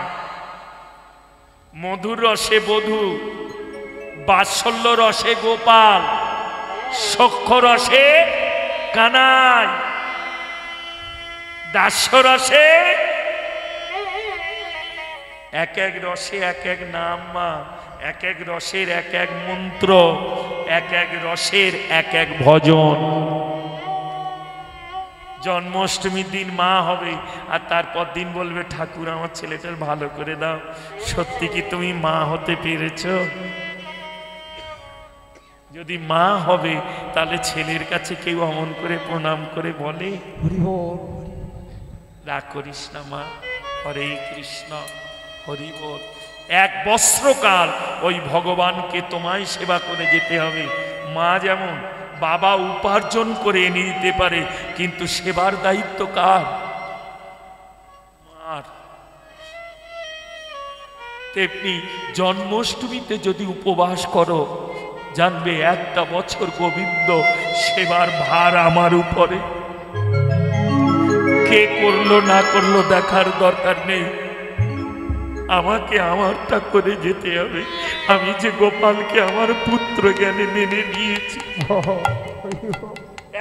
মধুর রসে বধূ, বাৎসল্য রসে গোপাল, সখ্য রসে কানাই, দাস্য রসে এক এক রসে এক এক নাম মা। এক এক রসের এক এক মন্ত্র, এক এক রসের এক এক ভজন। জন্মাষ্টমীর দিন মা হবে, আর তারপর দিন বলবে ঠাকুর আমার ছেলেটার ভালো করে দাও। সত্যি কি তুমি মা হতে পেরেছ? যদি মা হবে, তাহলে ছেলের কাছে কেউ অমন করে প্রণাম করে বলে? রাগ করিস না মা। হরে কৃষ্ণ, হরি বল। 1 বৎসরকাল ওই ভগবানকে তোমায় সেবা করে যেতে হবে। মা যেমন বাবা উপার্জন করে এনে দিতে পারে, কিন্তু সেবার দায়িত্ব কার? মার। তেমনি জন্মাষ্টমীতে যদি উপবাস করো, জানবে একটা বছর গোবিন্দ সেবার ভার আমার উপরে। কে করলো না করলো দেখার দরকার নেই, আমাকে আমারটা করে যেতে হবে। আমি যে গোপালকে আমার পুত্র জ্ঞানে মেনে নিয়েছি,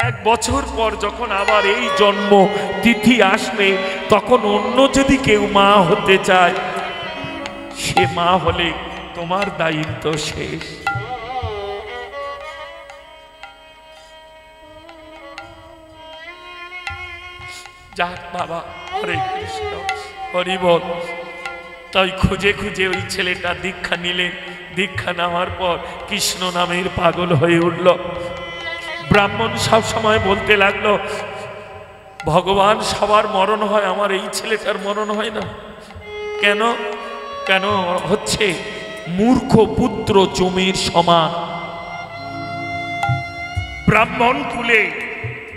এক বছর পর যখন আবার এই জন্ম তিথি আসবে, তখন অন্য যদি কেউ মা হতে চায়, সে মা হলে তোমার দায়িত্ব শেষ। যাক বাবা, হরে কৃষ্ণ, হরি বল। তাই খুঁজে খুঁজে ওই ছেলেটা দীক্ষা নিলেন। দীক্ষা নেওয়ার পর কৃষ্ণ নামের পাগল হয়ে উঠল। ব্রাহ্মণ সব সময় বলতে লাগলো, ভগবান সবার মরণ হয়, আমার এই ছেলেটার মরণ হয় না কেন? কেন হচ্ছে? মূর্খ পুত্র জমির সমান। ব্রাহ্মণ কুলে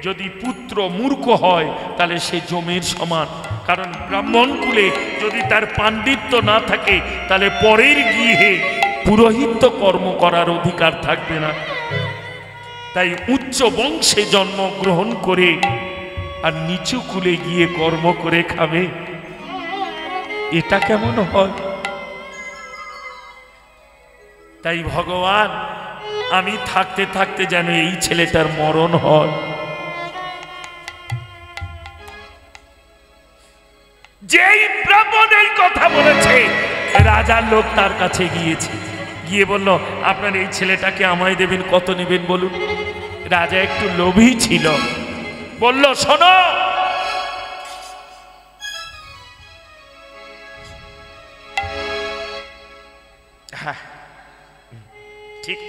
যদি পুত্র মূর্খ হয় তাহলে সে জমির সমান। কারণ ব্রাহ্মণ কুলে যদি তার পাণ্ডিত্য না থাকে, তাহলে পরের গৃহে পুরোহিত্য কর্ম করার অধিকার থাকবে না। তাই উচ্চ বংশে জন্মগ্রহণ করে আর নিচু কুলে গিয়ে কর্ম করে খাবে, এটা কেমন হয়? তাই ভগবান, আমি থাকতে থাকতে যেন এই ছেলেটার মরণ হয়। যেই ব্রাহ্মণ এই কথা বলেছে, রাজার লোক তার কাছে গিয়েছে, গিয়ে বলল, আপনার এই ছেলেটাকে আমায় দেবেন, কত নেবেন বলুন। রাজা একটু লোভী ছিল, বলল, শোনো, হ্যাঁ ঠিক।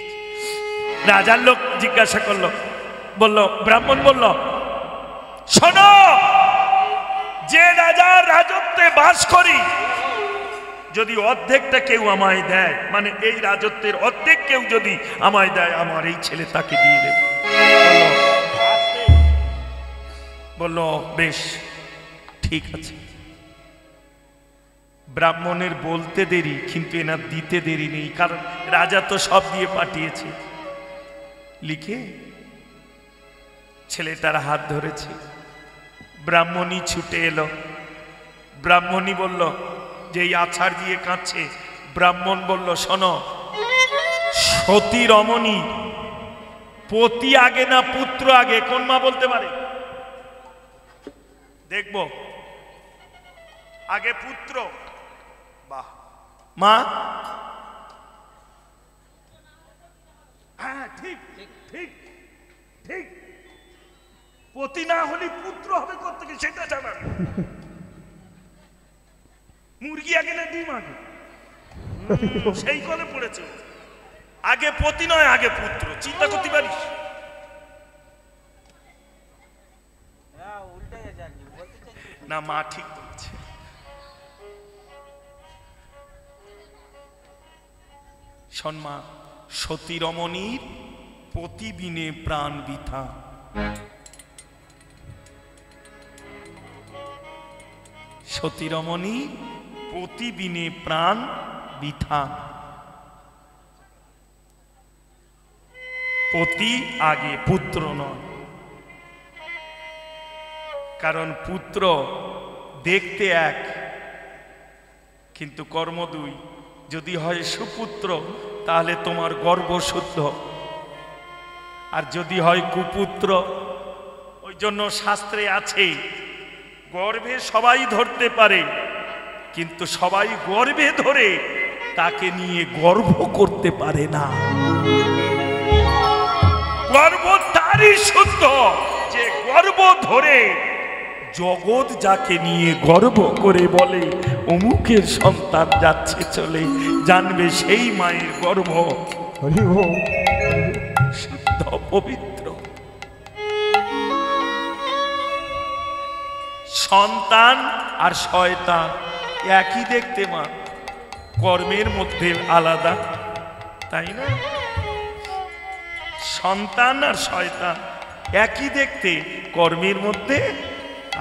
রাজার লোক জিজ্ঞাসা করলো, বলল, ব্রাহ্মণ বলল, শোনো, যে রাজার রাজত্বে বাস করি, যদি অর্ধেকটা কেউ আমায় দেয়, মানে এই রাজত্বের অর্ধেক কেউ যদি আমায় দেয়, আমার এই ছেলে তাকে দিয়ে দেবে। বলল, বেশ ঠিক আছে। ব্রাহ্মণের বলতে দেরি, কিন্তু এনার দিতে দেরি নেই, কারণ রাজা তো সব দিয়ে পাঠিয়েছে। লিখে ছেলেটার হাত ধরেছে, ব্রাহ্মণী ছুটে এলো। ব্রাহ্মণী বলল, যে আছাড় দিয়ে কাঁদছে, ব্রাহ্মণ বলল, শোনো, সতী রমণী পতি আগে না পুত্র আগে? কোন মা বলতে পারে? দেখব, আগে পুত্র। বাহ, মা, হ্যাঁ ঠিক ঠিক ঠিক। পতি না হলে পুত্র হবে কোত্থেকে সেটা জানা। মুরগি আগে না ডিম আগে? সেই কলে পড়েছে। আগে পতি নয়, আগে পুত্র। চিন্তা করতে পারিস? না, মা ঠিক বলছে। শোনমা, সতী রমণীর প্রতিবিনে প্রাণ বৃথা। সতী রমণী প্রতিবিনে প্রাণ বৃথা। পতি আগে, পুত্র নয়। কারণ পুত্র দেখতে এক, কিন্তু কর্ম দুই। যদি হয় সুপুত্র, তাহলে তোমার গর্ভ শুদ্ধ, আর যদি হয় কুপুত্র, ওই জন্য শাস্ত্রে আছে, গর্ভে সবাই ধরতে পারে, কিন্তু সবাই গর্ভে ধরে তাকে নিয়ে গর্ব করতে পারে না। গর্ব তারই শুদ্ধ যে গর্ব ধরে জগৎ যাকে নিয়ে গর্ব করে বলে, অমুকের সন্তান যাচ্ছে চলে, জানবে সেই মায়ের গর্ভ শুদ্ধ পবিত্র। সন্তান আর শয়তান একই দেখতে মা, কর্মের মধ্যে আলাদা, তাই না? সন্তান আর শয়তান একই দেখতে, কর্মের মধ্যে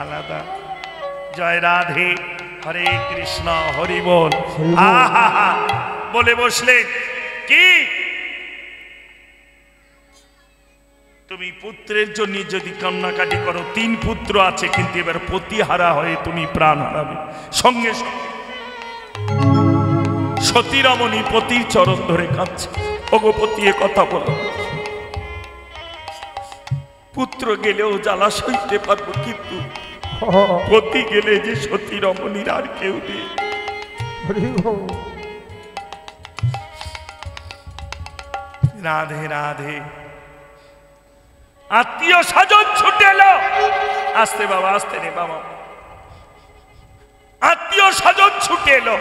আলাদা। জয় রাধে। হরে কৃষ্ণ হরি বল। আহা বলে বসলেন কি তুমি পুত্রের জন্য যদি কান্নাকাটি করো, 3 পুত্র আছে কিন্তু এবার পতিহারা হয়ে তুমি প্রাণ হারাবে। সঙ্গে সঙ্গে সতী রমণী পতির চরণ ধরে কাঁদছে, ভগবতী এ কথা বলো, পুত্র গেলেও জ্বালা সইতে পারবো কিন্তু পতি গেলে যে সতী রমণীর আর কেউ নেই। রাধে রাধে। আত্মীয় স্বজন ছুটে এলো, আসতে বাবা, আসতে রে বাবা। আত্মীয় স্বজন ছুটে এলো,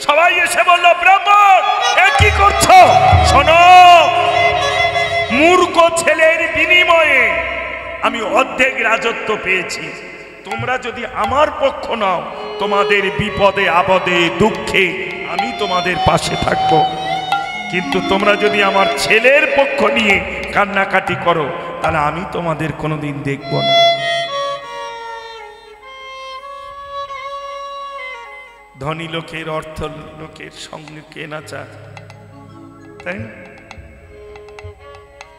সবাই এসে বললো ব্রাহ্মণ এ কি করছো? শোনো, মূর্খ ছেলের বিনিময়ে আমি অর্ধেক রাজত্ব পেয়েছি। তোমরা যদি আমার পক্ষ নাও, তোমাদের বিপদে আপদে দুঃখে আমি তোমাদের পাশে থাকব। কিন্তু তোমরা যদি আমার ছেলের পক্ষ নিয়ে কান্নাকাটি করো, তাহলে আমি তোমাদের কোনোদিন দেখব না। ধনী লোকের অর্থ লোকের সঙ্গে কে না চায়, তাই না?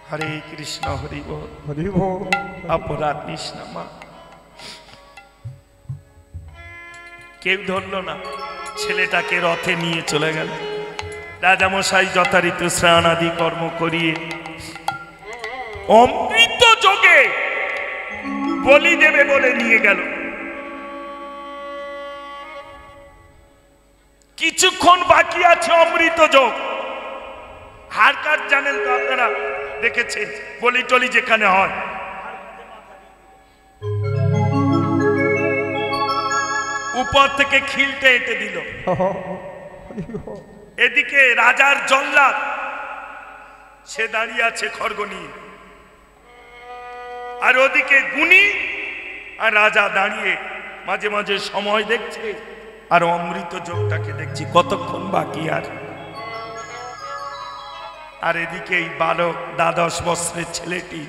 হরে কৃষ্ণ হরি বল, অপরাধ নিস না মা। কেউ ধরল না, ছেলেটাকে রথে নিয়ে চলে গেল। রাজামশাই যথারীতি স্নান আদি কর্ম করিয়ে অমৃত যোগে বলি দেবে বলে নিয়ে গেল। কিছুক্ষণ বাকি আছে অমৃত যোগ। হারকাট জানেন তো আপনারা, দেখেছেন বলি টলি যেখানে হয়, উপর থেকে খিলটে এঁটে দিল। এদিকে রাজার জল্লাদ সে দাঁড়িয়ে আছে খড়গ নিয়ে, আর ওদিকে গুণী আর রাজা দাঁড়িয়ে মাঝে মাঝে সময় দেখছে আর অমৃত যোগটাকে দেখছি কতক্ষণ বাকি আর। আর এদিকে এই বালক 12 বছরের ছেলেটি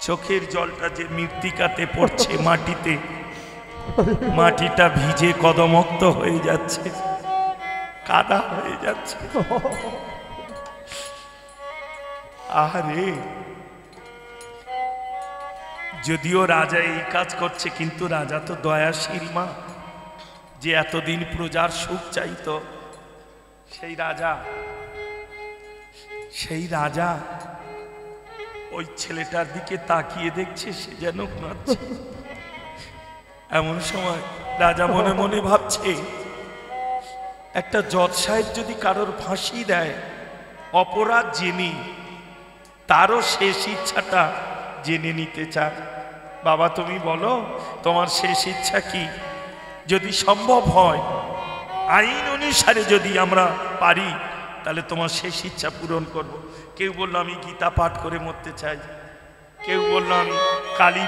চোখের জলটা যে মৃত্তিকাতে পড়ছে মাটিতে, মাটিটা ভিজে কদমক্ত হয়ে যাচ্ছে, কাদা হয়ে যাচ্ছে। আরে যদিও রাজা এই কাজ করছে, কিন্তু রাজা তো দয়াশীল মা, যে এতদিন প্রজার সুখ চাইতো, সেই রাজা ওই ছেলেটার দিকে তাকিয়ে দেখছে, সে যেন কাঁদছে। এমন সময় রাজা মনে মনে ভাবছে, একটা জজ সাহেব যদি কারোর ফাঁসি দেয় অপরাধ জেনে, তারও শেষ ইচ্ছাটা জেনে নিতে চায়। বাবা তুমি বলো তোমার শেষ ইচ্ছা কি? যদি সম্ভব হয়, আইন অনুসারে যদি আমরা পারি, তাহলে তোমার শেষ ইচ্ছা পূরণ করব। কেউ বললো আমি গীতা পাঠ করে মরতে চাই, কেউ বললো আমি কালী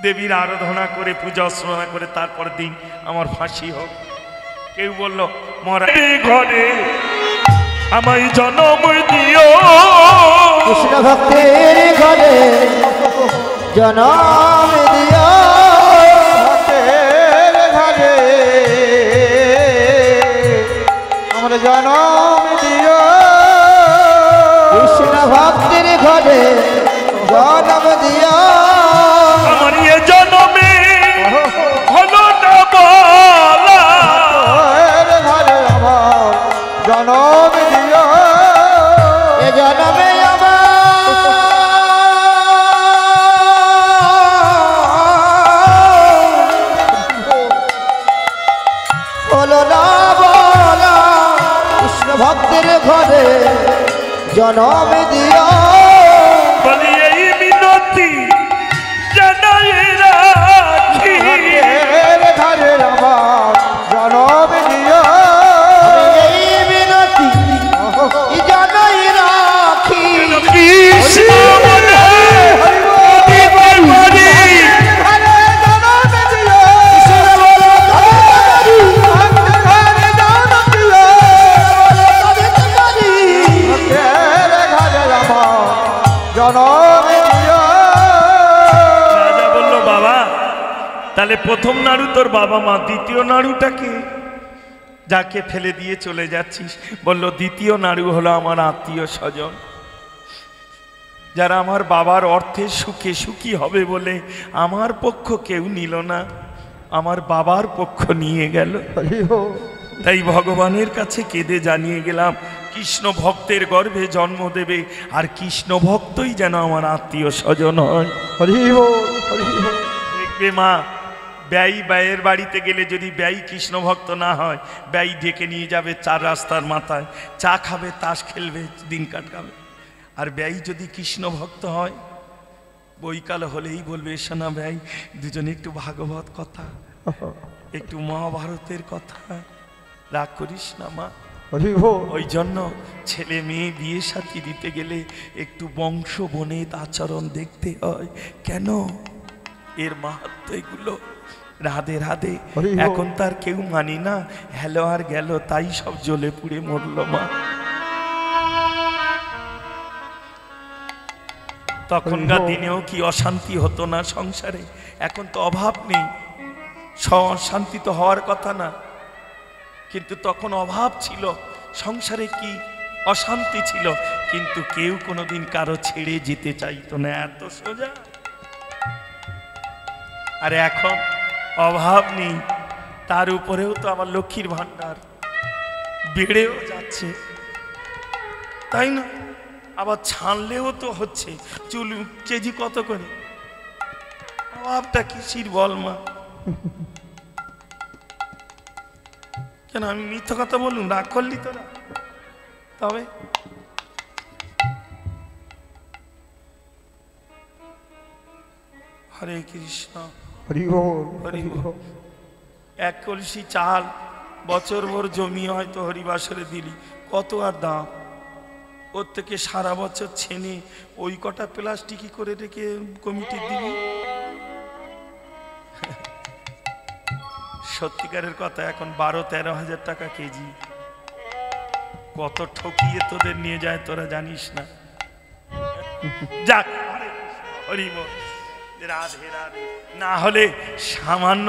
দেবীর আরাধনা করে পূজা অর্চনা করে তারপর দিন আমার ফাঁসি হোক। কেউ বললো মরা ঘরে আমায় জনম দিও, কৃষ্ণ ভক্তের ঘরে জনম দিও, ভক্তের ঘরে আমার জনম দিও, কৃষ্ণ ভক্তের ঘরে জনম দিও। আমার এ জনমে হলো না বলা, ঘরে আমার জনম দিও, এ জনমে হলো না বলা, কৃষ্ণ ভক্তের ঘরে জনম দিও। বলি এই মিনতি জানাই রাখি, ঘরে আমার জনম দিও, এই মিনতি জানাই রাখি। কৃষ্ণ বলে দিবার বাড়ি, তাহলে প্রথম নাড়ু তোর বাবা মা, দ্বিতীয় নাড়ুটাকে যাকে ফেলে দিয়ে চলে যাচ্ছিস, বলল দ্বিতীয় নাড়ু হলো আমার আত্মীয় স্বজন, যারা আমার বাবার অর্থের সুখে সুখী হবে বলে আমার পক্ষ কেউ নিল না, আমার বাবার পক্ষ নিয়ে গেল। হরি বল তাই ভগবানের কাছে কেঁদে জানিয়ে গেলাম কৃষ্ণ ভক্তের গর্ভে জন্ম দেবে, আর কৃষ্ণ ভক্তই যেন আমার আত্মীয় স্বজন হয়। হরি বল হরি বল। দেখবে মা, ব্যয়ের বাড়িতে গেলে যদি ব্যয় কৃষ্ণ ভক্ত না হয়, ব্যয় ডেকে নিয়ে যাবে চার রাস্তার মাথায়, চা খাবে, তাস খেলবে, দিন কাটাবে। আর ব্যয় যদি কৃষ্ণ ভক্ত হয়, বৈকাল হলেই বলবে এসো না ব্যয়, দুজনে একটু ভাগবত কথা, একটু মহাভারতের কথা, রাগ করিস না মা। হরি বল। ওই জন্য ছেলে মেয়ে বিয়ে সাথী দিতে গেলে একটু বংশ বনের আচরণ দেখতে হয়। কেন? এর মাহাত্ম্য এগুলো। রাধে রাধে। হরি বল। এখন তার কেউ মানি না, হেলো আর গেল, তাই সব জ্বলে পুড়ে মরল মা। তখনকার দিনেও কি অশান্তি হতো না সংসারে? এখন তো অভাব নেই, শান্তি তো হওয়ার কথা না, কিন্তু তখন অভাব ছিল, সংসারে কি অশান্তি ছিল, কিন্তু কেউ কোনোদিন কারো ছেড়ে যেতে চাইতো না, এত সোজা। আর এখন অভাব নেই, তার উপরেও তো আমার লক্ষ্মীর ভান্ডার বেড়েও যাচ্ছে, তাই না? আবার ছানলেও তো হচ্ছে, চুল কেজি কত করে? অভাবটা কিসির বল মা? কেন আমি মিথ্যা কথা বলুন? রাগ করলি তোরা? তবে হরে কৃষ্ণ হরি বল হরি বল। এক কলসি চাল বছর ভর জমি হয়তো হরিবাসরে দিলি, কত আর দাম? ওর থেকে সারা বছর ছেনে ওই কটা প্লাস্টিকই করে রেখে কমিটির দিবি। সত্যিকারের কথা, এখন 12-13 হাজার টাকা কেজি। কত ঠকিয়ে তোদের নিয়ে যায় তোরা জানিস না। যাক, হরি বল, রাধে রাধে। না হলে সামান্য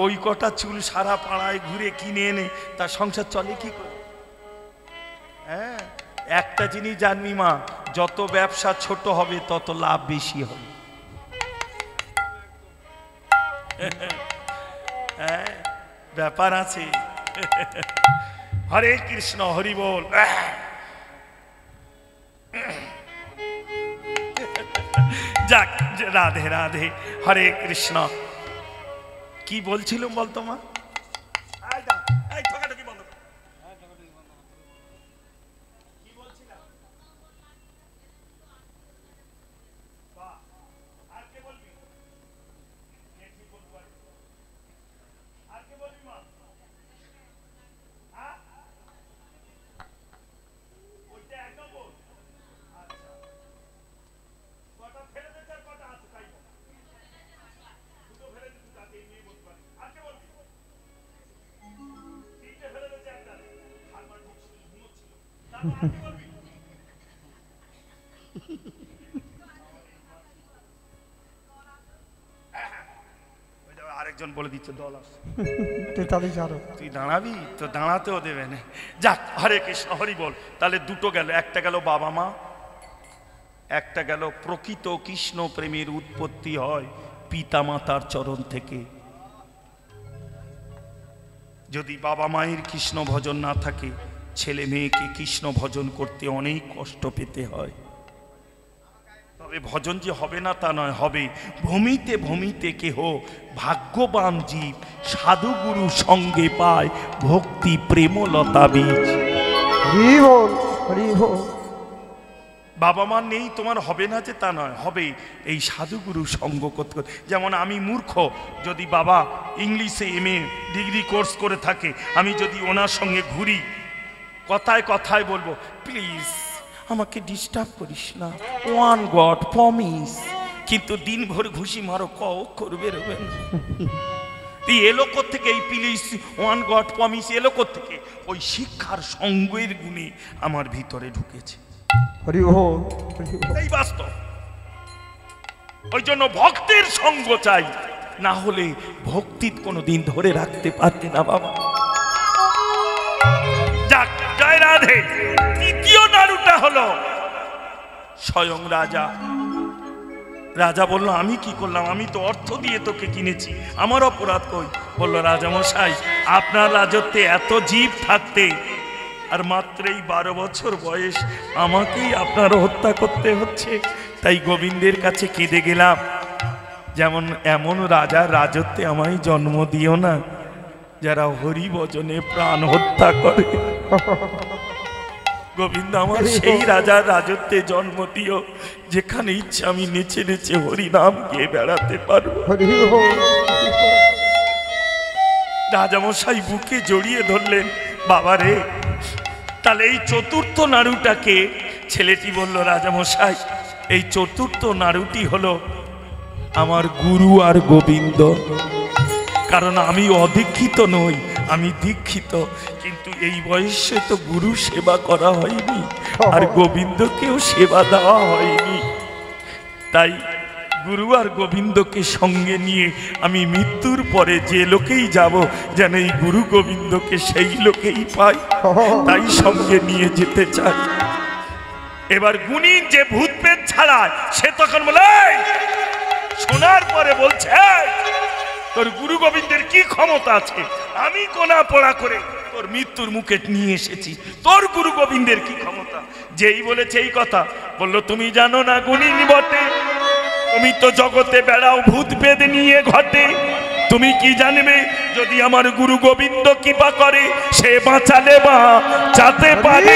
ওই কটা চুল সারা পাড়ায় ঘুরে কিনে এনে তার সংসার চলে কি করে? হ্যাঁ, একটা জিনিস জানবি মা, যত ব্যবসা ছোট হবে তত লাভ বেশি হবে। হ্যাঁ, ব্যাপার আছে। হরে কৃষ্ণ হরি বল। যাক, রাধে রাধে, হরে কৃষ্ণ। কি বলছিলাম বলতো মা? আরেকজন বলে দিচ্ছে দল আছে, তুই দাঁড়াবি তো? দাঁড়াতেও দেবে না। যাক, হরে কৃষ্ণ হরি বল। তাহলে দুটো গেল, একটা গেল বাবা মা, একটা গেল প্রকৃত কৃষ্ণ প্রেমের উৎপত্তি হয় পিতা মাতার চরণ থেকে। যদি বাবা মায়ের কৃষ্ণ ভজন না থাকে, ছেলে মেয়েকে কৃষ্ণ ভজন করতে অনেক কষ্ট পেতে হয়। তবে ভজন যে হবে না তা নয়, হবে। ভূমিতে ভূমিতে কেহ ভাগ্যবান জীব সাধুগুরু সঙ্গে পায় ভক্তি প্রেমলতা বীজ। হরি বল হরি বল। বাবা মা নেই তোমার হবে না যে তা নয়, হবে। এই সাধুগুরু সঙ্গ করতে করতে, যেমন আমি মূর্খ, যদি বাবা ইংলিশে MA ডিগ্রি কোর্স করে থাকে, আমি যদি ওনার সঙ্গে ঘুরি, কথায় কথায় বলবো প্লিজ আমাকে ডিস্টার্ব করিস না, ওয়ান গড প্রমিস, কিন্তু দিন ভর ঘুষি মারো, ক অক্ষর বেরোবে না। এলো থেকে এই প্লিজ ওয়ান গড প্রমিস এলো থেকে? ওই শিক্ষার সঙ্গের গুণে আমার ভিতরে ঢুকেছে। এই বাস্তব। ওই জন্য ভক্তের সঙ্গ চাই, না হলে ভক্তি কোনোদিন ধরে রাখতে পারবে না বাবা। যাক, জয় রাধে। তৃতীয় নাড়ুটা হলো স্বয়ং রাজা। রাজা বলল, আমি কি করলাম? আমি তো অর্থ দিয়ে তোকে কিনেছি, আমার অপরাধ কই? বলল, রাজামশাই, আপনার রাজত্বে এত জীব থাকতে আর মাত্রই 12 বছর বয়স, আমাকেই আপনার হত্যা করতে হচ্ছে। তাই গোবিন্দের কাছে কেঁদে গেলাম, যেমন এমন রাজার রাজত্বে আমায় জন্ম দিও না যারা হরি ভজনে প্রাণ হত্যা করে। গোবিন্দ, আমার সেই রাজার রাজত্বে জন্ম দিও যেখানে ইচ্ছা আমি নেচে নেচে হরিনাম গিয়ে বেড়াতে পারবো। রাজামশাই বুকে জড়িয়ে ধরলেন। বাবা রে, তাহলে এই চতুর্থ নাড়ুটাকে? ছেলেটি বলল, রাজামশাই, এই চতুর্থ নাড়ুটি হলো আমার গুরু আর গোবিন্দ। কারণ আমি অদীক্ষিত নই, আমি দীক্ষিত, কিন্তু এই বয়সে তো গুরু সেবা করা হয়নি আর গোবিন্দকেও সেবা দেওয়া হয়নি। তাই গুরু আর গোবিন্দকে সঙ্গে নিয়ে আমি মৃত্যুর পরে যে লোকেই যাব, যেন এই গুরু গোবিন্দকে সেই লোকেই পাই, তাই সঙ্গে নিয়ে যেতে চাই। এবার গুণীন যে ভূত পেট ছাড়ায়, সে তখন বলে, শোনার পরে বলছে, তোর গুরু গোবিন্দের কি ক্ষমতা আছে? আমি কোনা পড়া করে তোর মৃত্যুর মুখে নিয়ে এসেছি, তোর গুরু গোবিন্দের কি ক্ষমতা? যেই বলেছে এই কথা, বলল, তুমি জানো না গুণীন বটে, তুমি তো জগতে বেড়াও ভূত পেদ নিয়ে ঘটে, তুমি কি জানবে যদি আমার গুরু গোবিন্দ কৃপা করে, সে বাঁচালে বাঁচাতে পারে,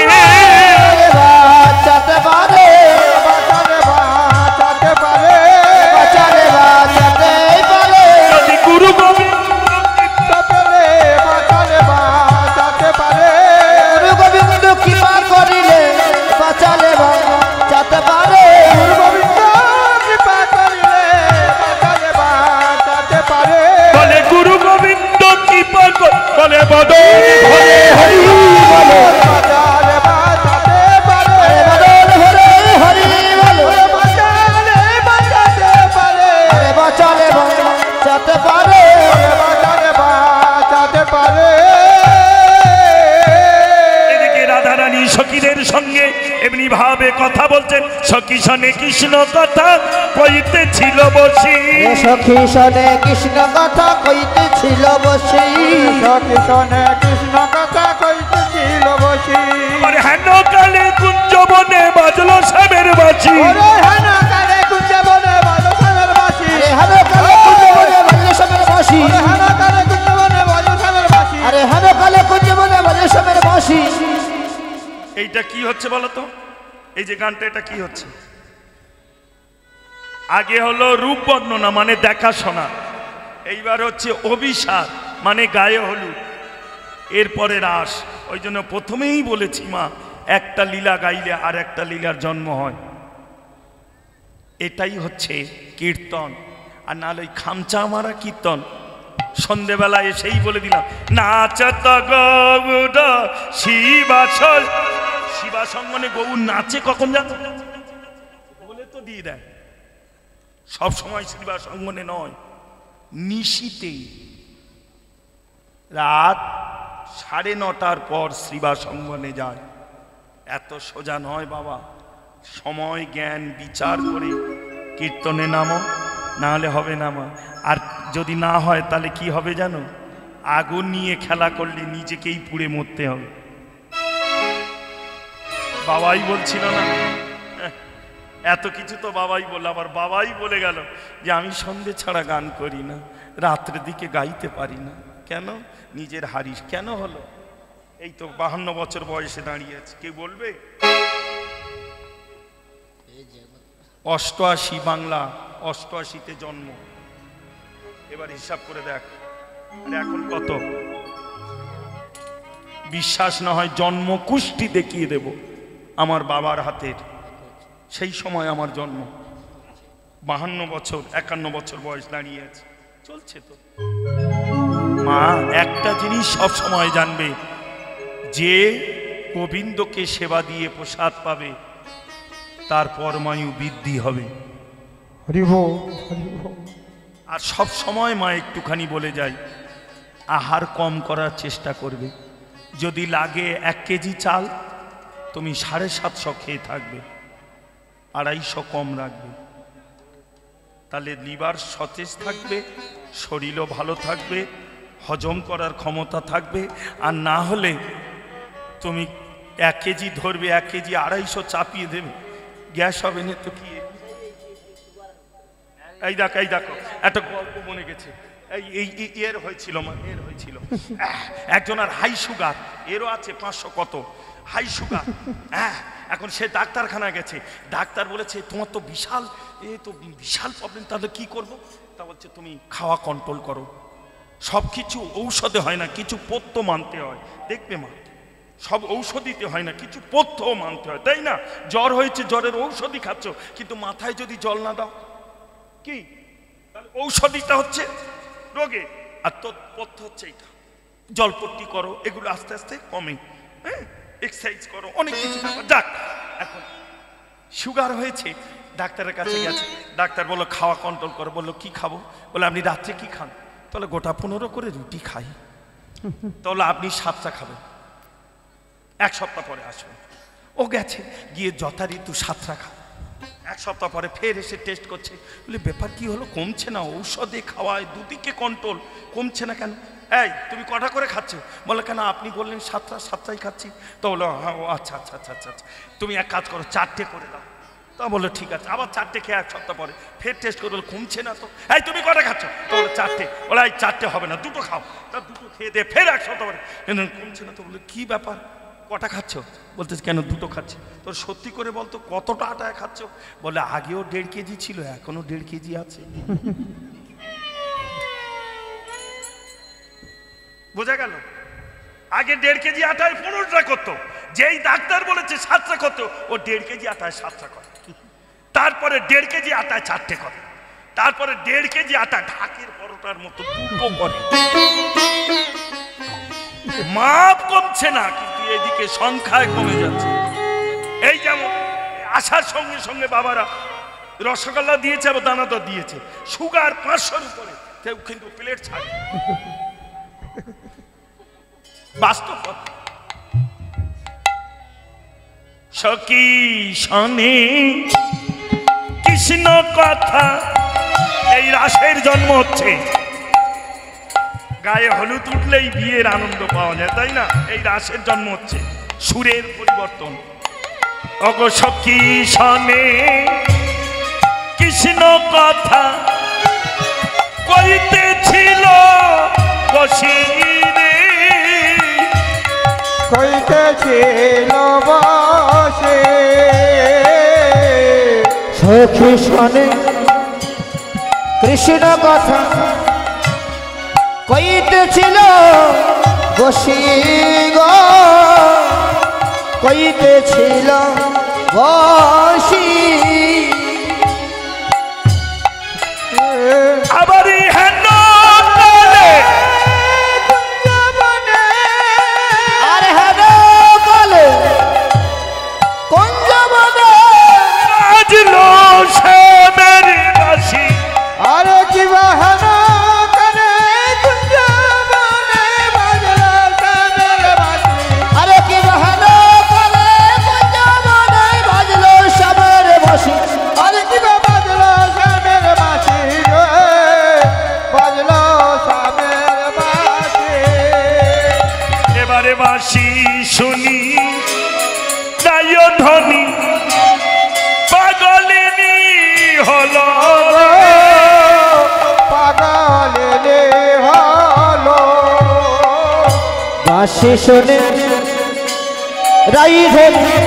বাঁচাতে পারে, বাঁচাতে পারে, বাঁচাতে পারে, যদি গুরু গোবিন্দ বাঁচাতে পারে, গুরু গোবিন্দ কৃপা করিলে বাঁচালে বাঁচাতে পারে, গুরু গোবিন্দ কৃপা করিলে বাঁচাতে পারে, বলে গুরু গোবিন্দ কৃপা বলে বদল হরে হরি বলে, বাঁচালে বাঁচাতে পারে, বদল হরে হরি বলে, বাঁচালে বাঁচাতে পারে, বাঁচালে বাঁচাতে পারে, বাঁচালে বাঁচাতে পারে। এদিকে রাধারানী সখীদের সঙ্গে এমনি ভাবে কথা বলছেন। সখী শোনে কৃষ্ণ কথা কইতে ছিল বসি, সখী শোনে কৃষ্ণ কথা কইতে ছিল বসি, সখী শোনে কৃষ্ণ কথা কইতে ছিল বসি, আরে হেন কালে কুঞ্জ বনে বাজলো সাবের বাঁশি, হেন কালে কুঞ্জ বনে বাজলো সাবের বাঁশি, হেন কালে কুঞ্জ বনে বাজলো সাবের বাঁশি, হেন কালে কুঞ্জ বনে বাজলো সাবের বাঁশি, আরে হেন কালে কুঞ্জ বনে বাজলো সাবের বাঁশি। এইটা কি হচ্ছে বলো তো? এই যে গানটা, এটা কি হচ্ছে? আগে হলো রূপ বর্ণনা মানে দেখাশোনা, এইবার হচ্ছে অভিসার মানে গায়ে হলুদ, এরপরে রাস। ওই জন্য প্রথমেই বলেছি মা, একটা লীলা গাইলে আর একটা লীলার জন্ম হয়। এটাই হচ্ছে কীর্তন, আর নাহলে ওই খামচা মারা কীর্তন। সন্ধেবেলা এসেই বলে দিলাম, নাচত গৌর শিবাসল, শিবাসঙ্গনে গৌর নাচে কখন জানো? বলে তো দিয়ে দেয়, সব সময় শিবাসঙ্গনে নয়, নিশিতে রাত 9:30 পর শ্রীবাসঙ্গনে যায়। এত সোজা নয় বাবা, সময় জ্ঞান বিচার করে কীর্তনে নামো, না হলে হবে না মা। আর যদি না হয় তাহলে কি হবে জানো? আগুন নিয়ে খেলা করলে নিজেকেই পুড়ে মরতে হবে। বাবাই বলছিল না, এত কিছু তো বাবাই বলল, আবার বাবাই বলে গেল যে আমি সন্ধে ছাড়া গান করি না, রাত্রের দিকে গাইতে পারি না। কেন? নিজের হারিস কেন হলো? এই তো 52 বছর বয়সে দাঁড়িয়ে আছে, কেউ বলবে? 88 বাংলা, 88তে জন্ম, এবার হিসাব করে দেখ এখন কত। বিশ্বাস না হয় জন্ম কুষ্টি দেখিয়ে দেব আমার বাবার হাতের, সেই সময় আমার জন্ম। 52 বছর 51 বছর বয়স দাঁড়িয়ে আছে, চলছে তো। মা একটা জিনিস সব সময় জানবে, যে গোবিন্দকে সেবা দিয়ে প্রসাদ পাবে তার পরমায়ু বৃদ্ধি হবে। আর সব সময় মা একটুখানি বলে যায় আহার কম করার চেষ্টা করবে। যদি লাগে 1 কেজি চাল তুমি 750 খেয়ে থাকবে, 250 কম রাখবে, তাহলে লিভার সতেজ থাকবে, শরীরও ভালো থাকবে, হজম করার ক্ষমতা থাকবে। আর না হলে তুমি 1 কেজি ধরবে, 1 কেজি 250 চাপিয়ে দেবে, গ্যাস হবে না তো কি। এই দেখো একটা গল্প মনে গেছে, এই এর হয়েছিল এর হয়েছিল একজনের হাই সুগার, এরও আছে 500 কত হাই সুগার। এখন সে ডাক্তারখানা গেছে, ডাক্তার বলেছে তোমার তো বিশাল বিশাল প্রবলেম, তাহলে কি করব? তা বলছে তুমি খাওয়া কন্ট্রোল করো। সব কিছু ঔষধে হয় না, কিছু পথ্য মানতে হয়। দেখবে মা, সব ঔষধিতে হয় না, কিছু পথ্যও মানতে হয়, তাই না? জ্বর হয়েছে, জ্বরের ঔষধি খাচ্ছ, কিন্তু মাথায় যদি জল না দাও কি, তাহলে ঔষধিটা হচ্ছে রোগে, আর তোর পথ্য হচ্ছে এটা। জলপট্টি করো, এগুলো আস্তে আস্তে কমে, হ্যাঁ, এক্সারসাইজ করো, অনেক কিছু। যাক, এখন সুগার হয়েছে, ডাক্তারের কাছে গেছে, ডাক্তার বললো খাওয়া কন্ট্রোল করো। বললো কি খাবো? বলে আপনি রাত্রে কি খান? তাহলে গোটা 15 করে রুটি খাই। তাহলে আপনি 7টা খাবেন, 1 সপ্তাহ পরে আসবেন। ও গেছে, গিয়ে যথারীতি 7টা খা। 1 সপ্তাহ পরে ফের এসে টেস্ট করছে, বলে ব্যাপার কি হলো, কমছে না, ঔষধে খাওয়ায় দুদিকে কন্ট্রোল, কমছে না কেন? এই তুমি কটা করে খাচ্ছ? বলে কেন আপনি বললেন 7টাই খাচ্ছি। তো বলো হ্যাঁ, ও আচ্ছা আচ্ছা আচ্ছা আচ্ছা আচ্ছা, তুমি এক কাজ করো 4টে করে দাও। তা বললো ঠিক আছে, আবার 4টে খেয়ে 1 সপ্তাহ পরে ফের টেস্ট করে, কমছে না তো। এই তুমি কটা খাচ্ছ? তো বলে 4টে। বলে এই 4টে হবে না, 2টো খাও। তা 2টো খেয়ে দিয়ে ফের 1 সপ্তাহ পরে কমছে না তো। বলে কি ব্যাপার, কটা খাচ্ছ? বলতেছে কেন 2টো খাচ্ছি। তোর সত্যি করে বলতো কতটা আটা খাচ্ছ? বলে আগেও 1.5 কেজি ছিল, এখনো 1.5 কেজি আছে। বোঝা গেল? আগে 1.5 কেজি আটায় 15টা করতো, যেই ডাক্তার বলেছে 7টা করতো, ও 1.5 কেজি আটায় 7টা করে। তারপরে 1.5 কেজি আটায় 4টে করে, তারপরে 1.5 কেজি আটা ঢাকের পরোটার মতো 2টো করে। মাপ কমছে না, কিন্তু এদিকে সংখ্যায় কমে যাচ্ছে। এই যেমন আসার সঙ্গে সঙ্গে বাবারা রসগোল্লা দিয়েছে, আবার দানাদার দিয়েছে, সুগার 500-র উপরে, কেউ কিন্তু প্লেট ছাড়ে। বাস্তব কথা। সখী শোনে কৃষ্ণ কথা, এই রাসের জন্ম হচ্ছে। গায়ে হলুদ উঠলেই বিয়ের আনন্দ পাওয়া যায়, তাই না? এই রাসের জন্ম হচ্ছে, সুরের পরিবর্তন। অগো সখী শোনে কৃষ্ণ কথা, কইতেছিল বসিরে, কইতেছিল বসে। সখী শোনে কৃষ্ণ কথা, কইতেছিল বসি গো, কইতেছিল বসি। আবারই হেন আরে হেন বলে কুঞ্জবনে বাজলো শ্যামের বাঁশি। আরে কি হেন কানে কুঞ্জবনে বাজলো শ্যামের বাঁশি। আরে কি হেন কানে কুঞ্জবনে বাজলো শ্যামের বাঁশি। আরে কি বাজলো শ্যামের বাঁশি গো, বাজলো শ্যামের বাঁশি। এবারে বাঁশি শুনি তাইও ধ্বনি, পাগলিনী হলো, পাগলিনী হলো। বাঁশি শুনে রাই ধনি,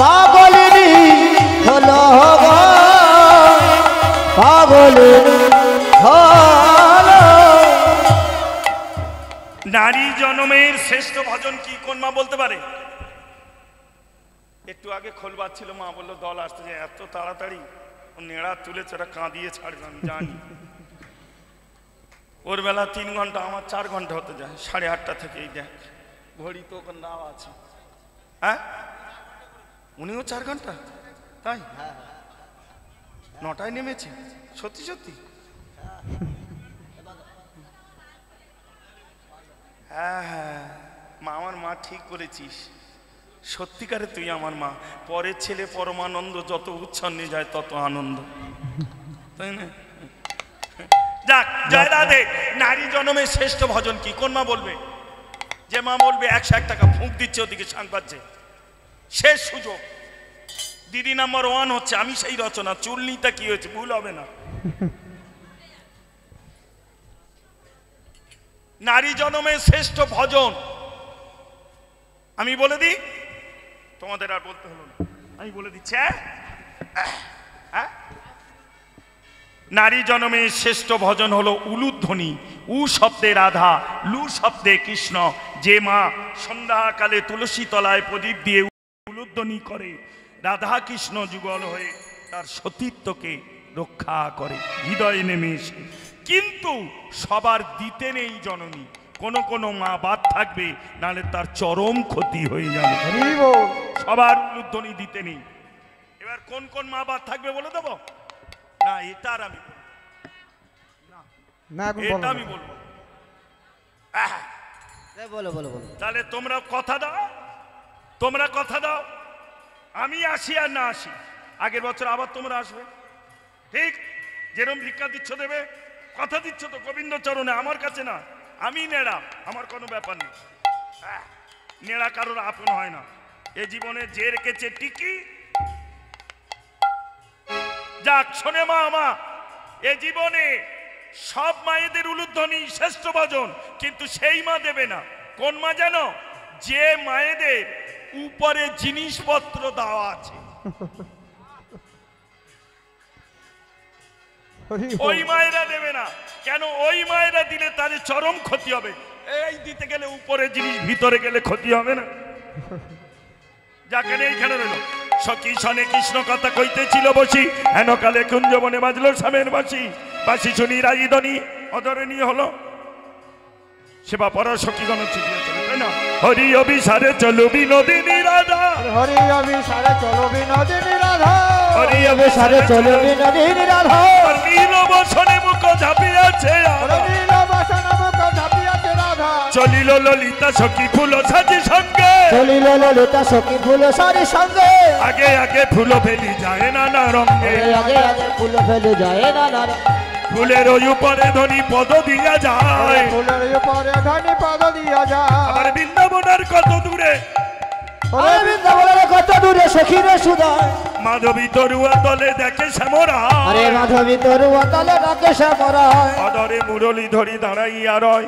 পাগলিনী হলো গো, পাগলিনী হলো। নারী জন্মের শ্রেষ্ঠ ভজন কি, কোন মা বলতে পারে? একটু আগে খোলবার ছিল, মা বললো দল আসতে যায়, এত তাড়াতাড়ি ও নেড়া তুলেছে, ওরা কাঁদিয়ে ছাড়বে, আমি জানি। ওর বেলা 3 ঘন্টা, আমার 4 ঘন্টা হতে যায়, 8:30 থেকে। এই দেখ ঘড়ি তো ওখানে দেওয়া আছে। হ্যাঁ, উনিও 4 ঘন্টা, তাই 9টায় নেমেছে? সত্যি সত্যি? হ্যাঁ হ্যাঁ মা, আমার মা ঠিক করেছিস, সত্যিকারে তুই আমার মা। পরের ছেলে পরমানন্দ, যত উচ্ছন্নে যায় তত আনন্দ, তাই না? যাক, জয় রাধে। নারী জন্মের শ্রেষ্ঠ ভজন কি? কোন মা বলবে? যে মা বলবে 101 টাকা ফুঁক দিচ্ছে ওদিকে শাঁখ বাজছে, শেষ সুযোগ। দিদি নাম্বার 1 হচ্ছে আমি সেই রচনা। চুলনিটা কি হয়েছে, ভুল হবে না। নারী জন্মের শ্রেষ্ঠ ভজন আমি বলে দিই, তোমাদের আর বলতে হলো না, আমি বলে দিচ্ছি। হ্যাঁ, নারী জন্মের শ্রেষ্ঠ ভজন হলো উলুধ্বনি। উ শব্দে রাধা, লু শব্দে কৃষ্ণ। যে মা সন্ধ্যাকালে তুলসী তলায় প্রদীপ দিয়ে উলুধ্বনি করে, রাধা কৃষ্ণ যুগল হয়ে তার সতীত্বকে রক্ষা করে হৃদয়ে নেমে এসে। কিন্তু সবার দিতে নেই জননী, কোন কোন মা বাদ থাকবে, নাহলে তার চরম ক্ষতি হয়ে যাবে। সবার উলুধ্বনি দিতে নেই। এবার কোন কোন মা বাদ থাকবে বলে দেবো না? এটা আর আমি এটা আমি বলবো। তাহলে তোমরা কথা দাও, তোমরা কথা দাও, আমি আসি আর না আসি, আগের বছর আবার তোমরা আসবে, ঠিক? যেরকম ভিক্ষা দিচ্ছ দেবে, কথা দিচ্ছ তো গোবিন্দ চরণে, আমার কাছে না। আমি নেড়া, আমার কোনো ব্যাপার নেই। নেড়া কারোর আপন হয় না। এ জীবনে যে রেখেছে টিকি। যাক, শোনে মা, মা এ জীবনে সব মায়েদের উলুধ্বনি শ্রেষ্ঠ ভজন, কিন্তু সেই মা দেবে না। কোন মা জানো? যে মায়েদের উপরে জিনিসপত্র দেওয়া আছে, ওই মায়েরা দেবে না। কেন? ওই মায়েরা দিলে তাদের চরম ক্ষতি হবে। এই দিতে গেলে উপরে জিনিস, ভিতরে গেলে ক্ষতি হবে না? যাকে এইখানে রইল। সখী শনে কৃষ্ণ কথা কইতেছিল বসি, হেন কালে কুঞ্জবনে বাজলো স্বামের বাসি। বাসি শুনি রাজীধ্বনি অধরণী হলো, সেবা পর সখীগণ ছুটিয়েছিল, তাই না? হরি অভিসারে চলো বিনোদিনী রাধা, হরি অভিসারে চলো বিনোদিনী রাধা, হরি অভিসারে চলো বিনোদিনী রাধা। নীল বসনে মুখ ঝাঁপিয়াছে, নীল বসনে মুখ ঝাঁপিয়াছে রাধা। চলিল ললিতা সখী ফুল সাজি সঙ্গে, চলিল ললিতা সখী ফুল সারি সঙ্গে। আগে আগে ফুল ফেলি যায় নানা রঙে, আগে আগে ফুল ফেলে যায় নানা রঙে। ফুলের ওই উপরে ধনী পদ দিয়া যায়, ফুলের উপরে ধনী পদ দিয়া যায়। আবার বৃন্দাবনের কত দূরে, বৃন্দাবনের কত দূরে সখীরে সুধায়। মাধবী তরুয়া তলে দেখে শ্যামরা, আরে মাধবী তরুয়া তলে দেখে শ্যামরা। অধরে মুরলী ধরি দাঁড়াইয়া রয়,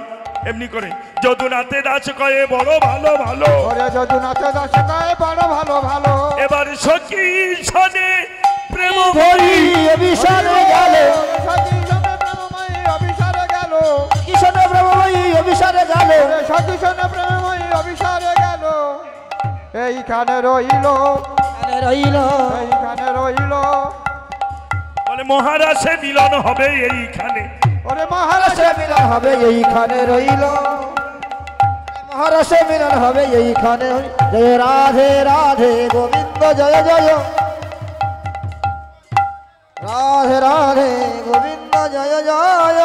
এমনি করে যদুনাথে দাস কয়ে বড় ভালো ভালো, যদুনাথে দাস কয়ে বড় ভালো ভালো। এবার সখী শনে প্রেম ভরি অভিসারে গেল, সখী শনে প্রেমময়ী অভিসারে গেল, সখী শনে প্রেমময়ী অভিসারে গেল, সখী শনে প্রেমময়ী অভিসারে গেল। এইখানে রইল, রইল, এইখানে রইল। বলে মহারাজে মিলন হবে এইখানে, ওরে মহারাজে মিলন হবে এইখানে রইল, মহারাজে মিলন হবে এইখানে। জয় রাধে রাধে গোবিন্দ জয় জয়, রাধে রাধে গোবিন্দ জয় জয়।